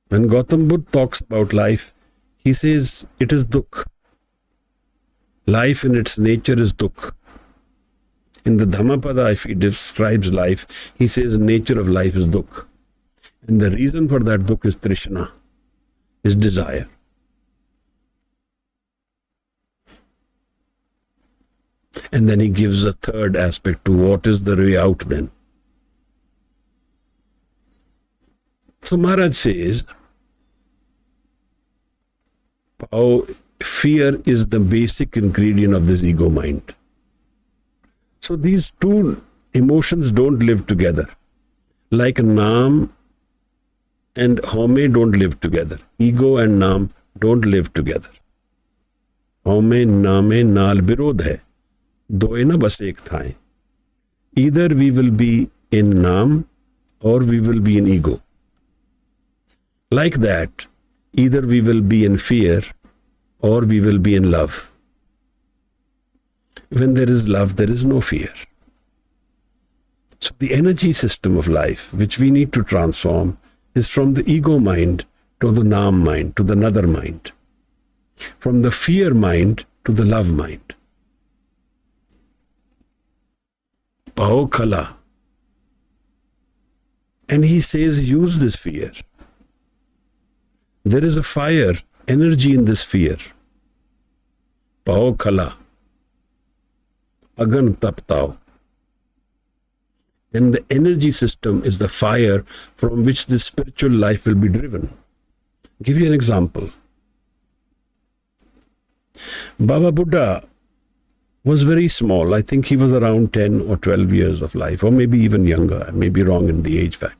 When Gautam Buddha talks about life, he says it is dukh. Life in its nature is dukh. In the Dhammapada, if he describes life, he says nature of life is dukh. And the reason for that dukh is trishna, is desire. And then he gives a third aspect to what is the way out then. So Maharaj says, fear is the basic ingredient of this ego mind. So these two emotions don't live together. Like Naam and Home don't live together. Ego and Naam don't live together. Home, Naame, Naal Birodh hai. Doe na bas ek thaye. Either we will be in Naam or we will be in ego. Like that, either we will be in fear or we will be in love. When there is love, there is no fear. So the energy system of life, which we need to transform, is from the ego mind to the Naam mind, to the Nadar mind. From the fear mind to the love mind. Pao Khala. And he says, use this fear. There is a fire, energy in this fear. Pao Khala. Agan Taptao. And the energy system is the fire from which the spiritual life will be driven. I'll give you an example. Baba Buddha was very small. I think he was around 10 or 12 years of life, or maybe even younger. I may be wrong in the age fact.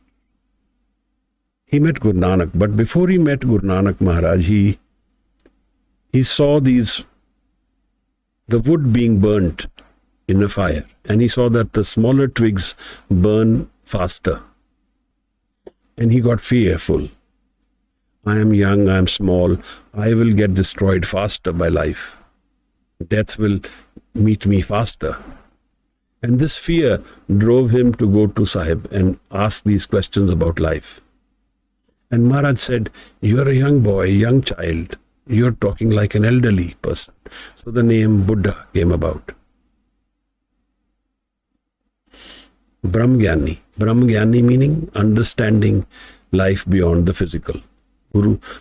He met Guru Nanak, but before he met Guru Nanak Maharaj, he saw the wood being burnt in a fire, and he saw that the smaller twigs burn faster. And he got fearful. I am young, I am small, I will get destroyed faster by life. Death will meet me faster. And this fear drove him to go to Sahib and ask these questions about life. And Maharaj said, you are a young boy, young child. You are talking like an elderly person. So the name Buddha came about. Brahmgyani. Brahmgyani meaning understanding life beyond the physical.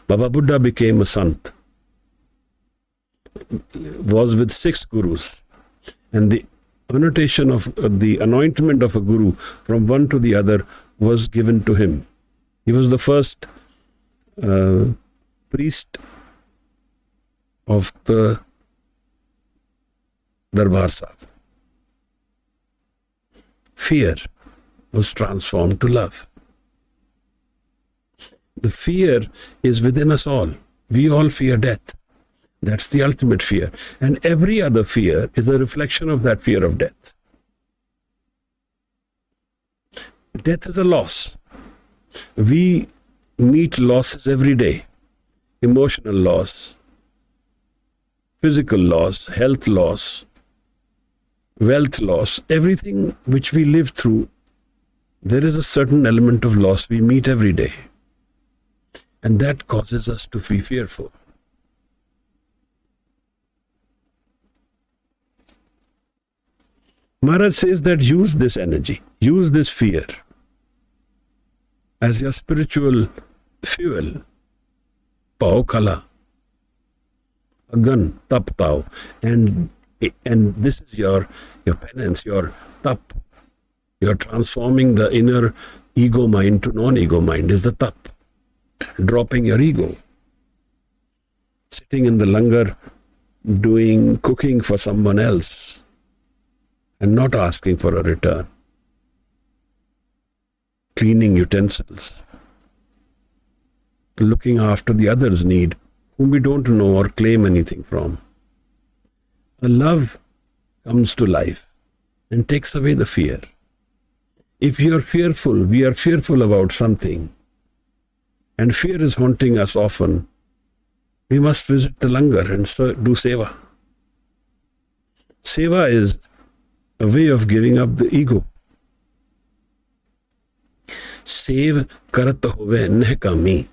Baba Buddha became a sant. Was with 6 gurus. And the annotation of the anointment of a guru from one to the other was given to him. He was the first priest of the Darbar Sahib. Fear was transformed to love. The fear is within us all. We all fear death. That's the ultimate fear. And every other fear is a reflection of that fear of death. Death is a loss. We meet losses every day. Emotional loss, physical loss, health loss, wealth loss, everything which we live through, there is a certain element of loss we meet every day. And that causes us to be fearful. Maharaj says that use this energy, use this fear as your spiritual fuel. Pao kala, agan, tap tao, and this is your penance, your tap. You're transforming the inner ego mind to non-ego mind is the tap. Dropping your ego. Sitting in the langar, cooking for someone else and not asking for a return. Cleaning utensils. Looking after the other's need, whom we don't know or claim anything from. A love comes to life and takes away the fear. If you are fearful, we are fearful about something, and fear is haunting us often, we must visit the langar and do seva. Seva is a way of giving up the ego. Sev karat hove neh kami.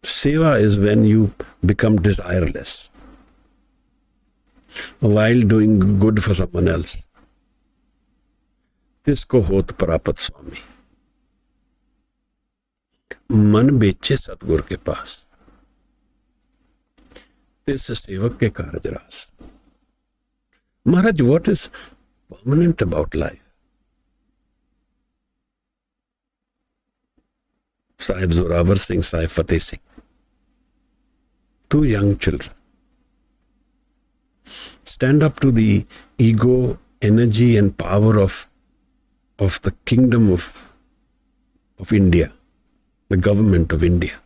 Seva is when you become desireless while doing good for someone else. Tisko hot prapat swami. Man beche Satgur ke paas. Tis sevak ke karaj ras. Maharaj, what is permanent about life? Sahib Zorawar Singh, Sahib Fateh Singh. 2 young children. Stand up to the ego, energy and power of the kingdom of India, the government of India.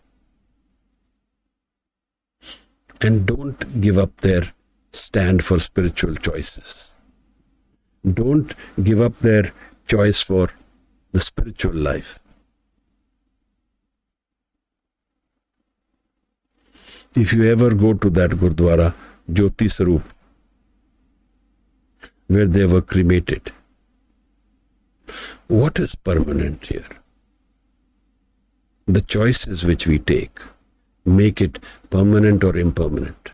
And don't give up their stand for spiritual choices. Don't give up their choice for the spiritual life. If you ever go to that Gurdwara, Jyoti Sarup, where they were cremated, what is permanent here? The choices which we take make it permanent or impermanent.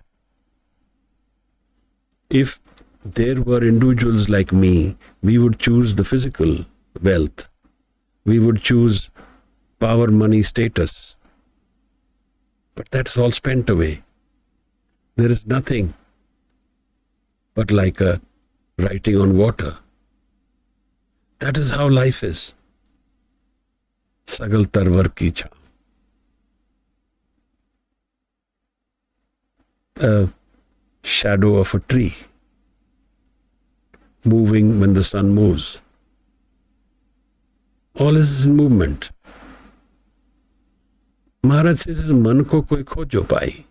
If there were individuals like me, we would choose the physical wealth. We would choose power, money, status. But that's all spent away. There is nothing but like a writing on water. That is how life is. Sagal tarvar ki cham. shadow of a tree, moving when the sun moves. All is in movement. Maharaj says, man ko koi khojo pai.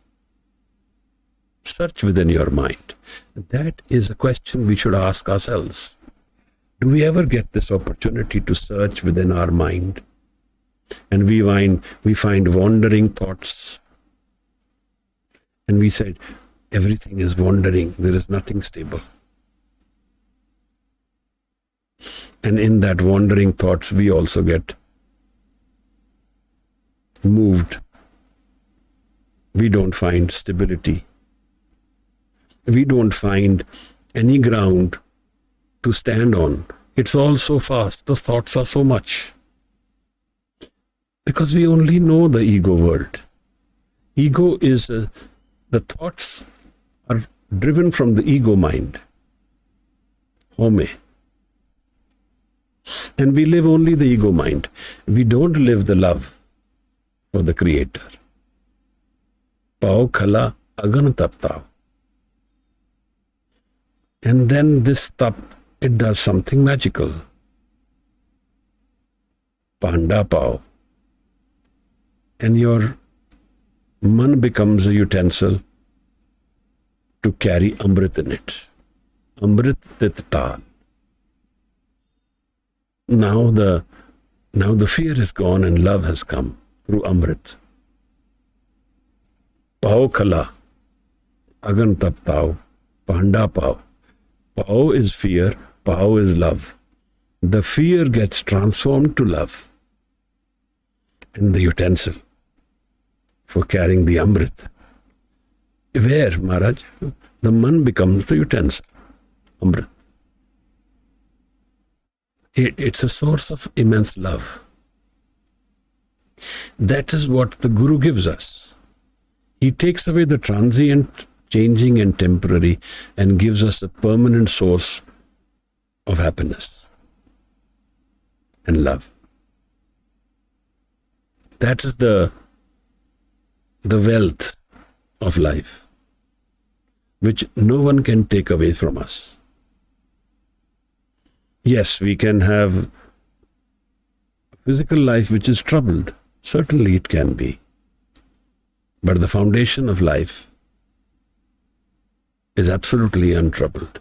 Search within your mind. That is a question we should ask ourselves. Do we ever get this opportunity to search within our mind? And we find wandering thoughts. And we said, everything is wandering. There is nothing stable. And in that wandering thoughts, we also get moved. We don't find stability. We don't find any ground to stand on. It's all so fast. The thoughts are so much. Because we only know the ego world. Ego is, the thoughts are driven from the ego mind. Home. And we live only the ego mind. We don't live the love for the Creator. Pao khala agan tap tao. And then this tap, it does something magical. Panda pao. And your man becomes a utensil to carry Amrit in it. Amrit tit tal. Now the fear is gone and love has come through Amrit. Pao khala, agan tap tao, panda pao. Pao is fear, pao is love. The fear gets transformed to love. And the utensil for carrying the Amrit. Where, Maharaj? The man becomes the utensil. Amrit. It's a source of immense love. That is what the Guru gives us. He takes away the transient, changing and temporary and gives us a permanent source of happiness and love. That is the wealth of life, which no one can take away from us. Yes, we can have a physical life which is troubled. Certainly it can be. But the foundation of life is absolutely untroubled.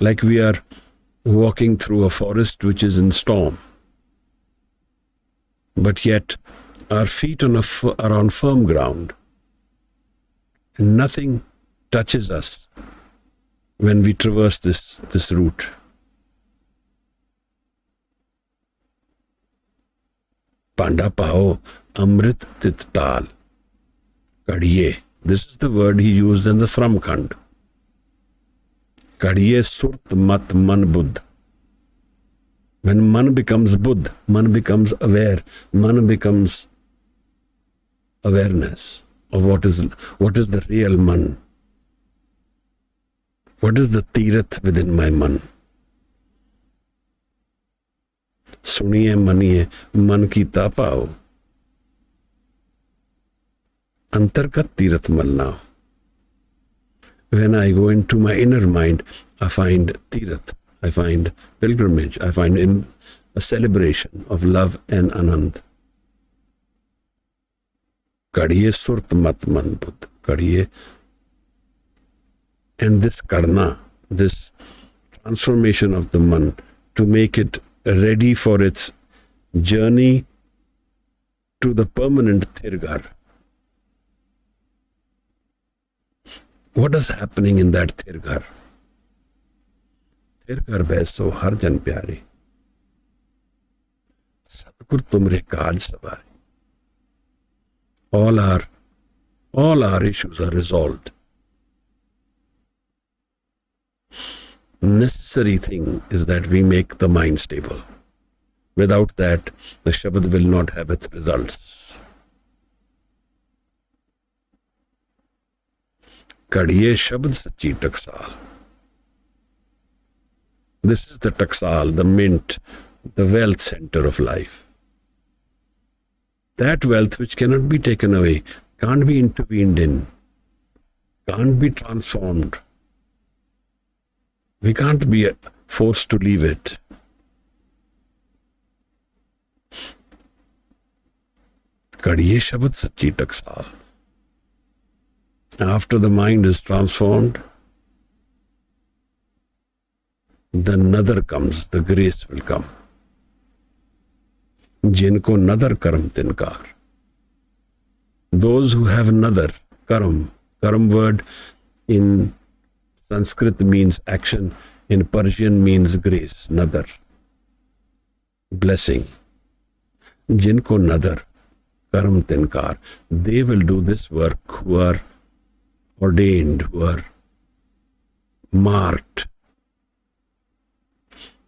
Like we are walking through a forest which is in storm, but yet our feet are on firm ground, and nothing touches us when we traverse this route. Panda pao amrit tit tal kadiye. This is the word he used in the Sram Khand. Kadiye surt mat man buddh. When man becomes buddh, man becomes aware, man becomes awareness of what is the real man. What is the tirath within my man? Suniye maniye man ki tapao. Antargat tirath malna. When I go into my inner mind, I find tirath, I find pilgrimage, I find a celebration of love and anand. Kadiye surt mat man buddh. Kadiye. And this karna, this transformation of the man, to make it ready for its journey to the permanent tirgar. What is happening in that tirgar? Tirgar baiso har jan pyare. Satgur tumre kaaj savari. All our issues are resolved. Necessary thing is that we make the mind stable. Without that, the Shabad will not have its results. Kadiye Shabad Sachi Taksal. This is the taksal, the mint, the wealth center of life. That wealth which cannot be taken away, can't be intervened in. can't be transformed. We can't be forced to leave it. Kadiye Shabad Sachi Taksal. After the mind is transformed, the nadar comes, the grace will come. Jinko nadar karam tinkar. Those who have nadar, karam word in Sanskrit means action, in Persian means grace, nadar, blessing. Jinko nadar karam tinkar. They will do this work who are ordained, who are marked.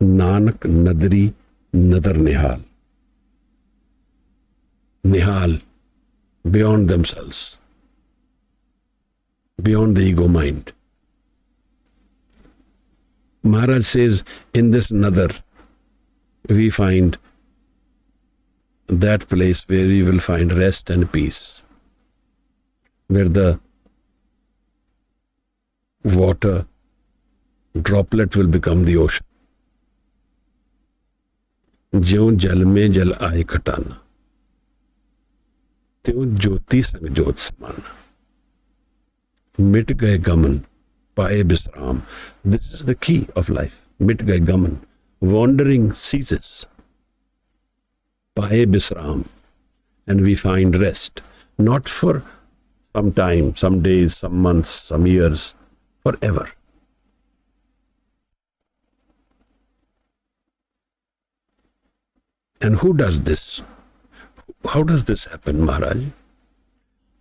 Nanak nadri nadar nihal. Nihal, beyond themselves, beyond the ego mind. Maharaj says, in this nadar, we find that place where we will find rest and peace, where the water droplet will become the ocean. ज्यों जल में जल आए खटाना, त्यों ज्योति संग ज्योत समाना. मिट गए गमन पाए विश्राम. This is the key of life. मिट गए गमन. Wandering ceases. Paye Bisram. And we find rest. Not for some time, some days, some months, some years, forever. And who does this? How does this happen, Maharaj?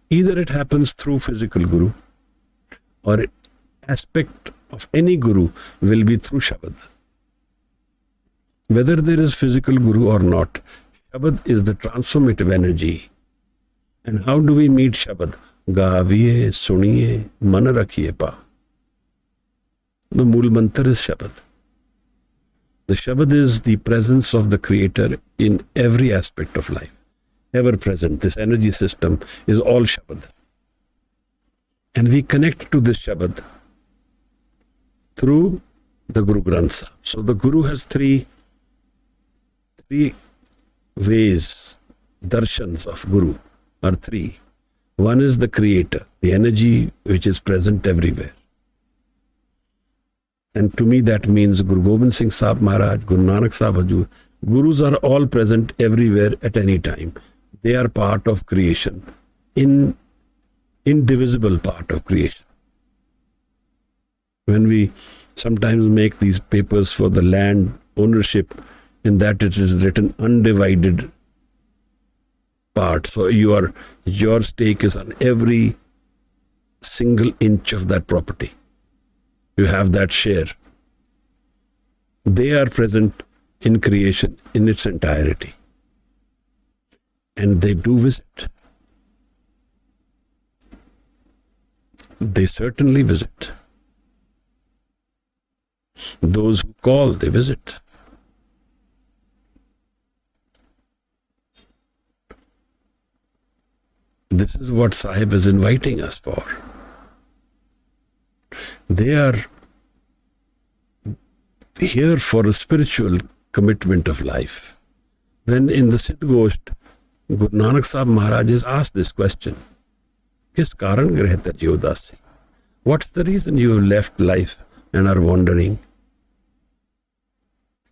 Either it happens through physical guru, or aspect of any guru will be through Shabad. Whether there is physical guru or not, Shabad is the transformative energy. And how do we meet Shabad? Gaviye, suniye, man rakhiye pa. The Mool Mantra is Shabad. The Shabad is the presence of the Creator in every aspect of life. Ever present. This energy system is all Shabad. And we connect to this Shabad through the Guru Granth Sahib. So the Guru has three ways, darshans of Guru are three. One is the Creator, the energy which is present everywhere. And to me that means Guru Gobind Singh Sahib Maharaj, Guru Nanak Sahib Hajur. Gurus are all present everywhere at any time. They are part of creation, indivisible part of creation. When we sometimes make these papers for the land ownership, in that it is written undivided part. So your stake is on every single inch of that property. You have that share. They are present in creation in its entirety. And they do visit. They certainly visit. Those who call, they visit. This is what Sahib is inviting us for. They are here for a spiritual commitment of life. When in the Siddh Gosht, Guru Nanak Sahib Maharaj is asked this question, Kis karan grahta jivdasi? What's the reason you have left life and are wandering?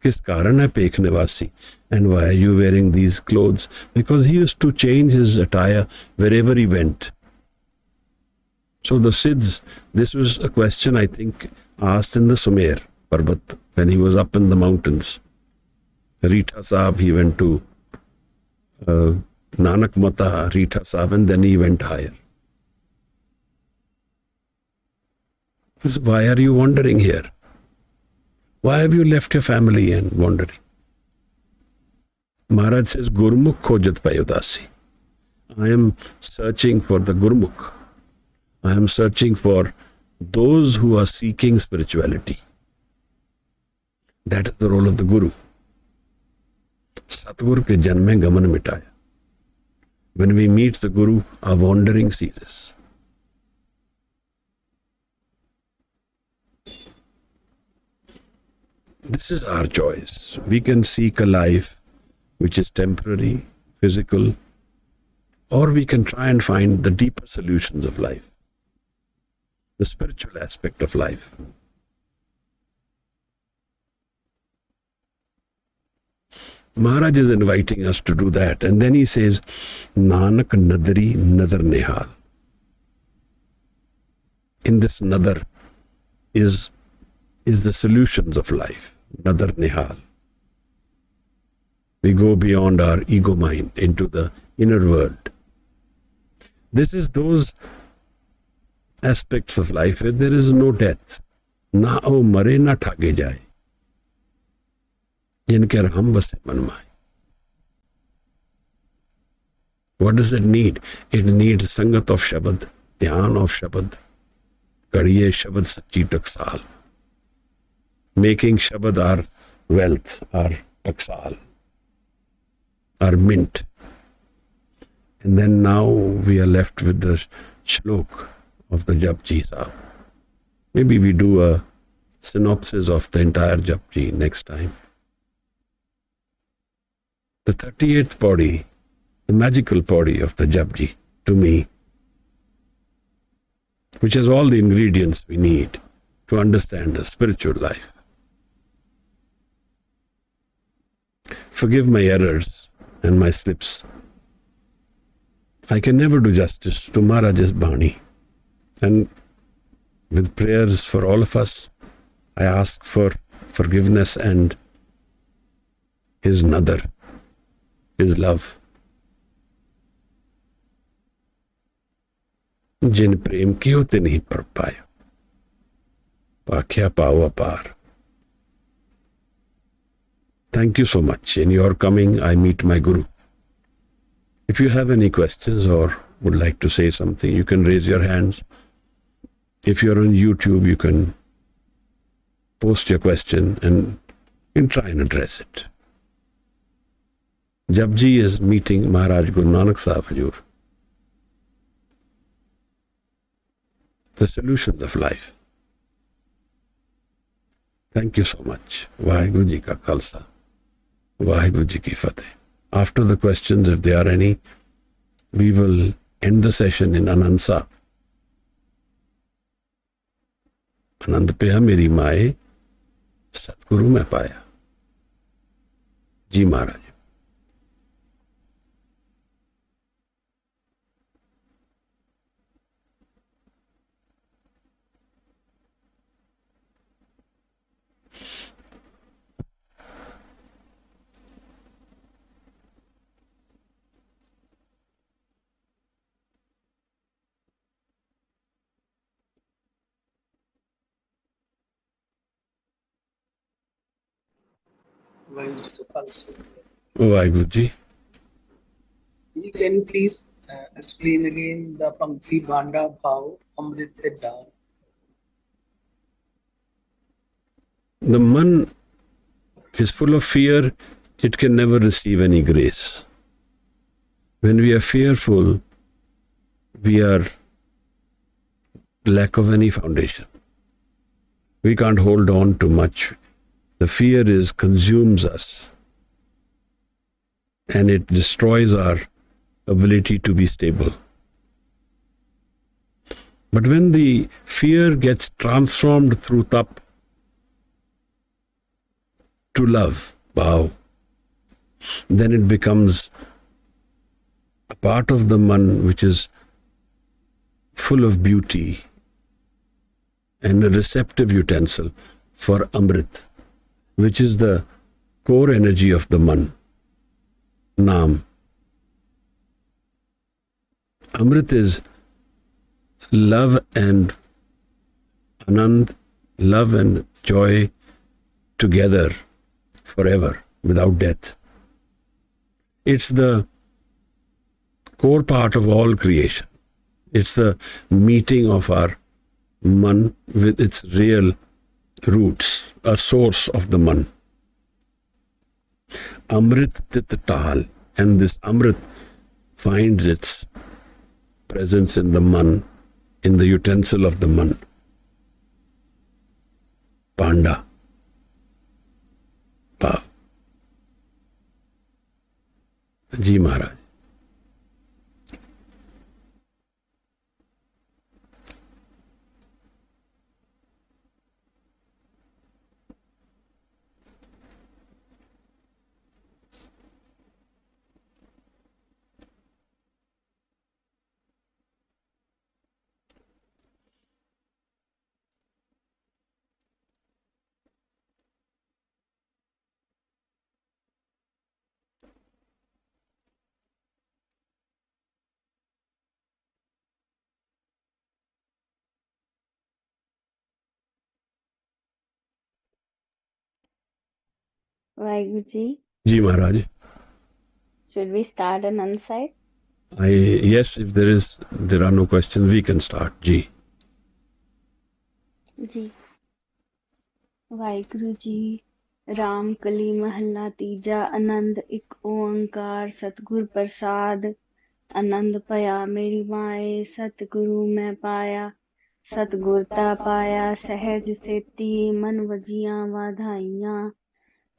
Kis karan hai pekh nivasi? And why are you wearing these clothes? Because he used to change his attire wherever he went. So the Siddhs, this was a question I think asked in the Sumer Parbat when he was up in the mountains. Rita Sahib, he went to Nanak Mata, Rita Sahib, and then he went higher. So why are you wandering here? Why have you left your family and wandering? Maharaj says, Gurmukh khojat payodasi. I am searching for the Gurmukh. I am searching for those who are seeking spirituality. That is the role of the Guru. Satgur ke janme gaman mitaya. When we meet the Guru, our wandering ceases. This is our choice. We can seek a life which is temporary, physical, or we can try and find the deeper solutions of life, the spiritual aspect of life. Maharaj is inviting us to do that. And then he says, Nanak nadari nadar nihal. In this nadar is the solutions of life. Nadar nihal. We go beyond our ego mind into the inner world. This is those aspects of life where there is no death. Na o mare na thage jaye. जिनके राम बसे मन माए. What does it need? It needs sangat of Shabad, dhyan of Shabad, kadiye Shabad sachi taksal. Making Shabad our wealth, our taksal, our mint. And then now we are left with the shlok of the JAPJI Sahib. Maybe we do a synopsis of the entire JAPJI next time. The 38th body, the magical body of the JAPJI, to me, which has all the ingredients we need to understand a spiritual life. Forgive my errors and my slips. I can never do justice to Maharaj's Bani. And with prayers for all of us, I ask for forgiveness and his nadar, his love. जिन प्रेम कियो ते नहीं पढ़ पायो, पाख्या पाओ अपार. Thank you so much. In your coming, I meet my Guru. If you have any questions or would like to say something, you can raise your hands. If you're on YouTube, you can post your question and we'll try and address it. JAPJI is meeting Maharaj Guru Nanak Sahib Hajur. The solutions of life. Thank you so muji. Waheguru Ji ka Khalsa. Waheguru Ji ki Fateh. After the questions, if there are any, we will end the session in Anand Sahib. Anand peha meri maaye, Satguru mein paya. Ji Maharaj. Waheguru Ji. Can you please explain again the Pankti Bhanda Bhav Amrit Dal? The man is full of fear, it can never receive any grace. When we are fearful, we are lack of any foundation. We can't hold on to much. The fear consumes us and it destroys our ability to be stable. But when the fear gets transformed through tap to love, bhav, then it becomes a part of the man which is full of beauty and a receptive utensil for Amrit, which is the core energy of the man, Naam. Amrit is love and Anand, love and joy together forever without death. It's the core part of all creation. It's the meeting of our man with its real roots, a source of the man. Amrit tit tal, and this Amrit finds its presence in the man, in the utensil of the man. Panda. Ji Maharaj. Waheguru ji, ji Maharaj. should we start on one side? Yes, if there are no questions, we can start. जी। जी। ਵਾਹਿਗੁਰੂ ਜੀ। ਰਾਮ ਕਲੀ ਮਹੱਲਾ ਤੀਜਾ। ਆਨੰਦ ਇੱਕ ਓੰਕਾਰ ਸਤਿਗੁਰ ਪ੍ਰਸਾਦ। ਆਨੰਦ ਭਇਆ ਮੇਰੀ ਮਾਏ ਸਤਿਗੁਰੂ ਮੈਂ ਪਾਇਆ। ਸਤਿਗੁਰ ਤਾ ਪਾਇਆ ਸਹਿਜ ਸੇਤੀ ਮਨ ਵਜੀਆਂ ਵਾਧਾਈਆਂ।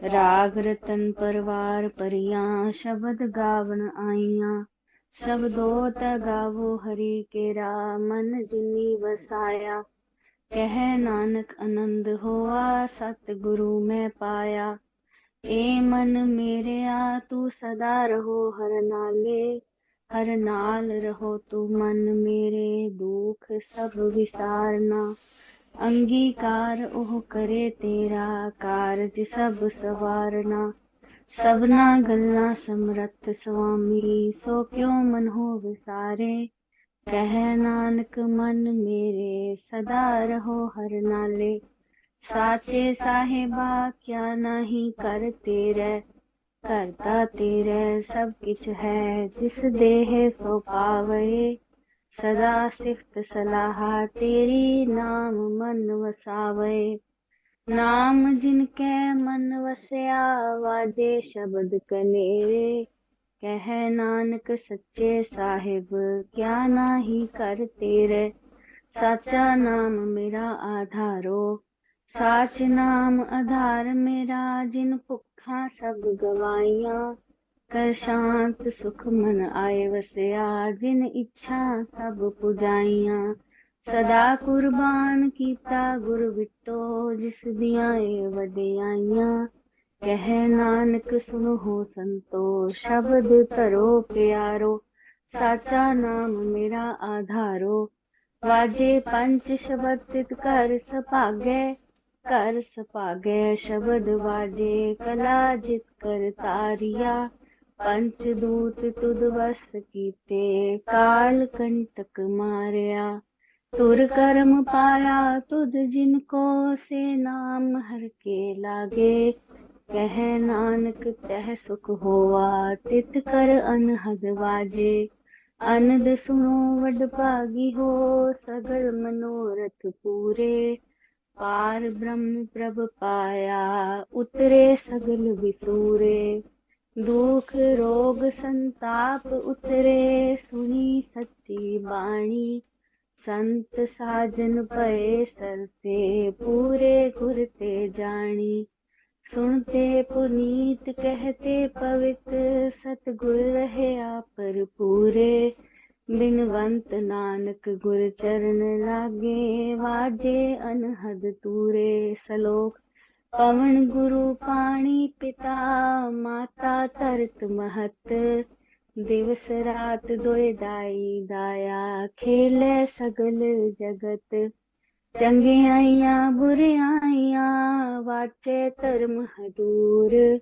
ਰਾਗ ਰਤਨ ਪਰਵਾਰ ਪਰੀਆਂ ਸ਼ਬਦ ਗਾਵਣ ਆਈਆਂ। ਸ਼ਬਦੋ ਤਾ ਗਾਵੋ ਹਰੀ ਕੇਰਾ ਮਨ ਜਿਨੀ ਵਸਾਇਆ। ਕਹਿ ਨਾਨਕ ਆਨੰਦ ਹੋਆ ਸਤਿਗੁਰੂ ਮੈਂ ਪਾਇਆ। ਏ ਮਨ ਮੇਰਿਆ ਤੂੰ ਸਦਾ ਰਹੋ ਹਰ ਨਾਲੇ। ਹਰ ਨਾਲ ਰਹੋ ਤੂੰ ਮਨ ਮੇਰੇ ਦੁਖ ਸਭ ਵਿਸਾਰਨਾ। ਅੰਗੀਕਾਰ ਉਹ ਕਰੇ ਤੇਰਾ ਕਾਰਜ ਸਭ ਸਵਾਰਨਾ। ਸਭਨਾ ਗੱਲਾਂ ਸਮਰੱਥ ਸੁਆਮੀ ਸੋ ਕਿਉ ਮਨ ਹੋ ਵਿਸਾਰੇ। ਕਹਿ ਨਾਨਕ ਮਨ ਮੇਰੇ ਸਦਾ ਰਹੋ ਹਰ ਨਾਲੇ। ਸਾਚੇ ਸਾਹਿਬਾ ਕਿਆ ਨਾਹੀ ਕਰ ਤੇਰੇ। ਕਰਤਾ ਤੇਰੇ ਸਭ ਕਿਛ ਹੈ ਜਿਸ ਦੇਹ ਸੋ ਪਾਵੇ। ਸਦਾ ਸਿਫਤ ਸਲਾਹਾ ਤੇਰੀ ਨਾਮ ਮਨ ਵਸਾਵੇ। ਨਾਮ ਜਿਨ ਕੈ ਮਨ ਵਸਿਆ ਵਾਜੇ ਸ਼ਬਦ ਕਨੇਰੇ। ਕਹਿ ਨਾਨਕ ਸੱਚੇ ਸਾਹਿਬ ਕਿਆ ਨਾਹੀ ਕਰ ਤੇਰੇ। ਸਾਚਾ ਨਾਮ ਮੇਰਾ ਆਧਾਰੋ। ਸਾਚ ਨਾਮ ਆਧਾਰ ਮੇਰਾ ਜਿਨ ਭੁੱਖਾਂ ਸਭ ਗਵਾਈਆਂ। ਕਰ ਸ਼ਾਂਤ ਸੁਖ ਮਨ ਆਏ ਵਸਿਆ ਜਿਨ ਇੱਛਾ ਸਭ ਪੁਜਾਈਆਂ। ਸਦਾ ਕੁਰਬਾਨ ਕੀਤਾ ਗੁਰ ਵਿਟੋ ਜਿਸ ਦੀਆਂ ਏ ਵਡਿਆਈਆਂ। ਕਹਿ ਨਾਨਕ ਸੁਣੋ ਸੰਤੋ ਸ਼ਬਦ ਧਰੋ ਪਿਆਰੋ। ਸਾਚਾ ਨਾਮ ਮੇਰਾ ਆਧਾਰੋ। ਵਾਜੇ ਪੰਚ ਸ਼ਬਦ ਤਿਤ ਘਰ ਸੁਭਾਗੈ। ਘਰ ਸੁਭਾਗੈ ਸ਼ਬਦ ਵਾਜੇ ਕਲਾ ਜਿਤ ਕਰ ਤਾਰੀਆ। ਪੰਚ ਦੂਤ ਤੁਧ ਵਸ ਕੀਤੇ ਕਾਲ ਕੰਟਕ ਮਾਰਿਆ। ਤੁਰ ਕਰਮ ਪਾਇਆ ਤੁਧ ਜਿਨ ਕੋ ਸੇ ਨਾਮ ਹਰ ਕੇ ਲਾਗੇ। ਕਹਿ ਨਾਨਕ ਤਹ ਸੁਖ ਹੋਆ ਤਿਤ ਕਰ ਅਨਹਦ ਵਾਜੇ। ਅਨੰਦ ਸੁਣੋ ਵਡ ਭਾਗੀ ਹੋ ਸਗਲ ਮਨੋਰਥ ਪੂਰੇ। ਪਾਰ ਬ੍ਰਹਮ ਪ੍ਰਭ ਪਾਇਆ ਉਤਰੇ ਸਗਲ ਵਿਸੂਰੇ। ਦੁਖ ਰੋਗ ਸੰਤਾਪ ਉਤਰੇ ਸੁਣੀ ਸੱਚੀ ਬਾਣੀ। ਸੰਤ ਸਾਜਨ ਭਏ ਸਰਸੇ ਪੂਰੇ ਗੁਰ ਤੇ ਜਾਣੀ। ਸੁਣਤੇ ਪੁਨੀਤ ਕਹਿਤੇ ਪਵਿੱਤ ਸਤਿਗੁਰ ਰਹਿਆ ਭਰਪੂਰੇ। ਬਿਨਵੰਤ ਨਾਨਕ ਗੁਰ ਚਰਨ ਲਾਗੇ ਵਾਜੇ ਅਨਹਦ ਤੂਰੇ। ਸਲੋਕ ਪਵਨ ਗੁਰੂ ਪਾਣੀ ਪਿਤਾ ਮਾਤਾ ਧਰਤ ਮਹਤ। ਦਿਵਸ ਰਾਤ ਦੋਇ ਦਾਈ ਦਾਇਆ ਖੇਲੇ ਸਗਲ ਜਗਤ। ਚੰਗਿਆਈਆਂ ਬੁਰਿਆਈਆਂ ਵਾਚੇ ਧਰਮ ਹਦੂਰ।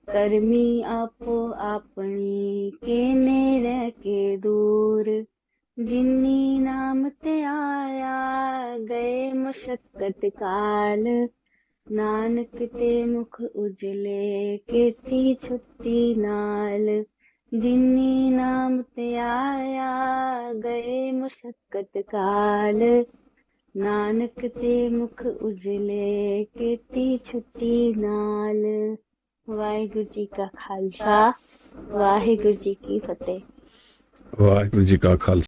ਕਰਮੀ ਆਪੋ ਆਪਣੀ ਕੇਨੇ ਰਹਿ ਕੇ ਦੂਰ। ਜਿਨੀ ਨਾਮ ਤੇ ਆਇਆ ਗਏ ਮੁਸ਼ੱਕਤ ਕਾਲ। ਨਾਨਕ ਤੇ ਮੁਖ ਉਜਲੇ ਕੀਤੀ ਛੁੱਟੀ ਨਾਲ। ਜਿਨੀ ਨਾਮ ਤੇ ਆਇਆ ਗਏ ਮੁਸ਼ੱਕਤ ਕਾਲ। ਨਾਨਕ ਤੇ ਮੁਖ ਉਜਲੇ ਕੀਤੀ ਛੁੱਟੀ ਨਾਲ। ਵਾਹਿਗੁਰੂ ਜੀ ਕਾ ਖਾਲਸਾ ਵਾਹਿਗੁਰੂ ਜੀ ਕੀ ਫਤਿਹ। ਵਾਹਿਗੁਰੂ ਜੀ ਕਾ ਖਾਲਸਾ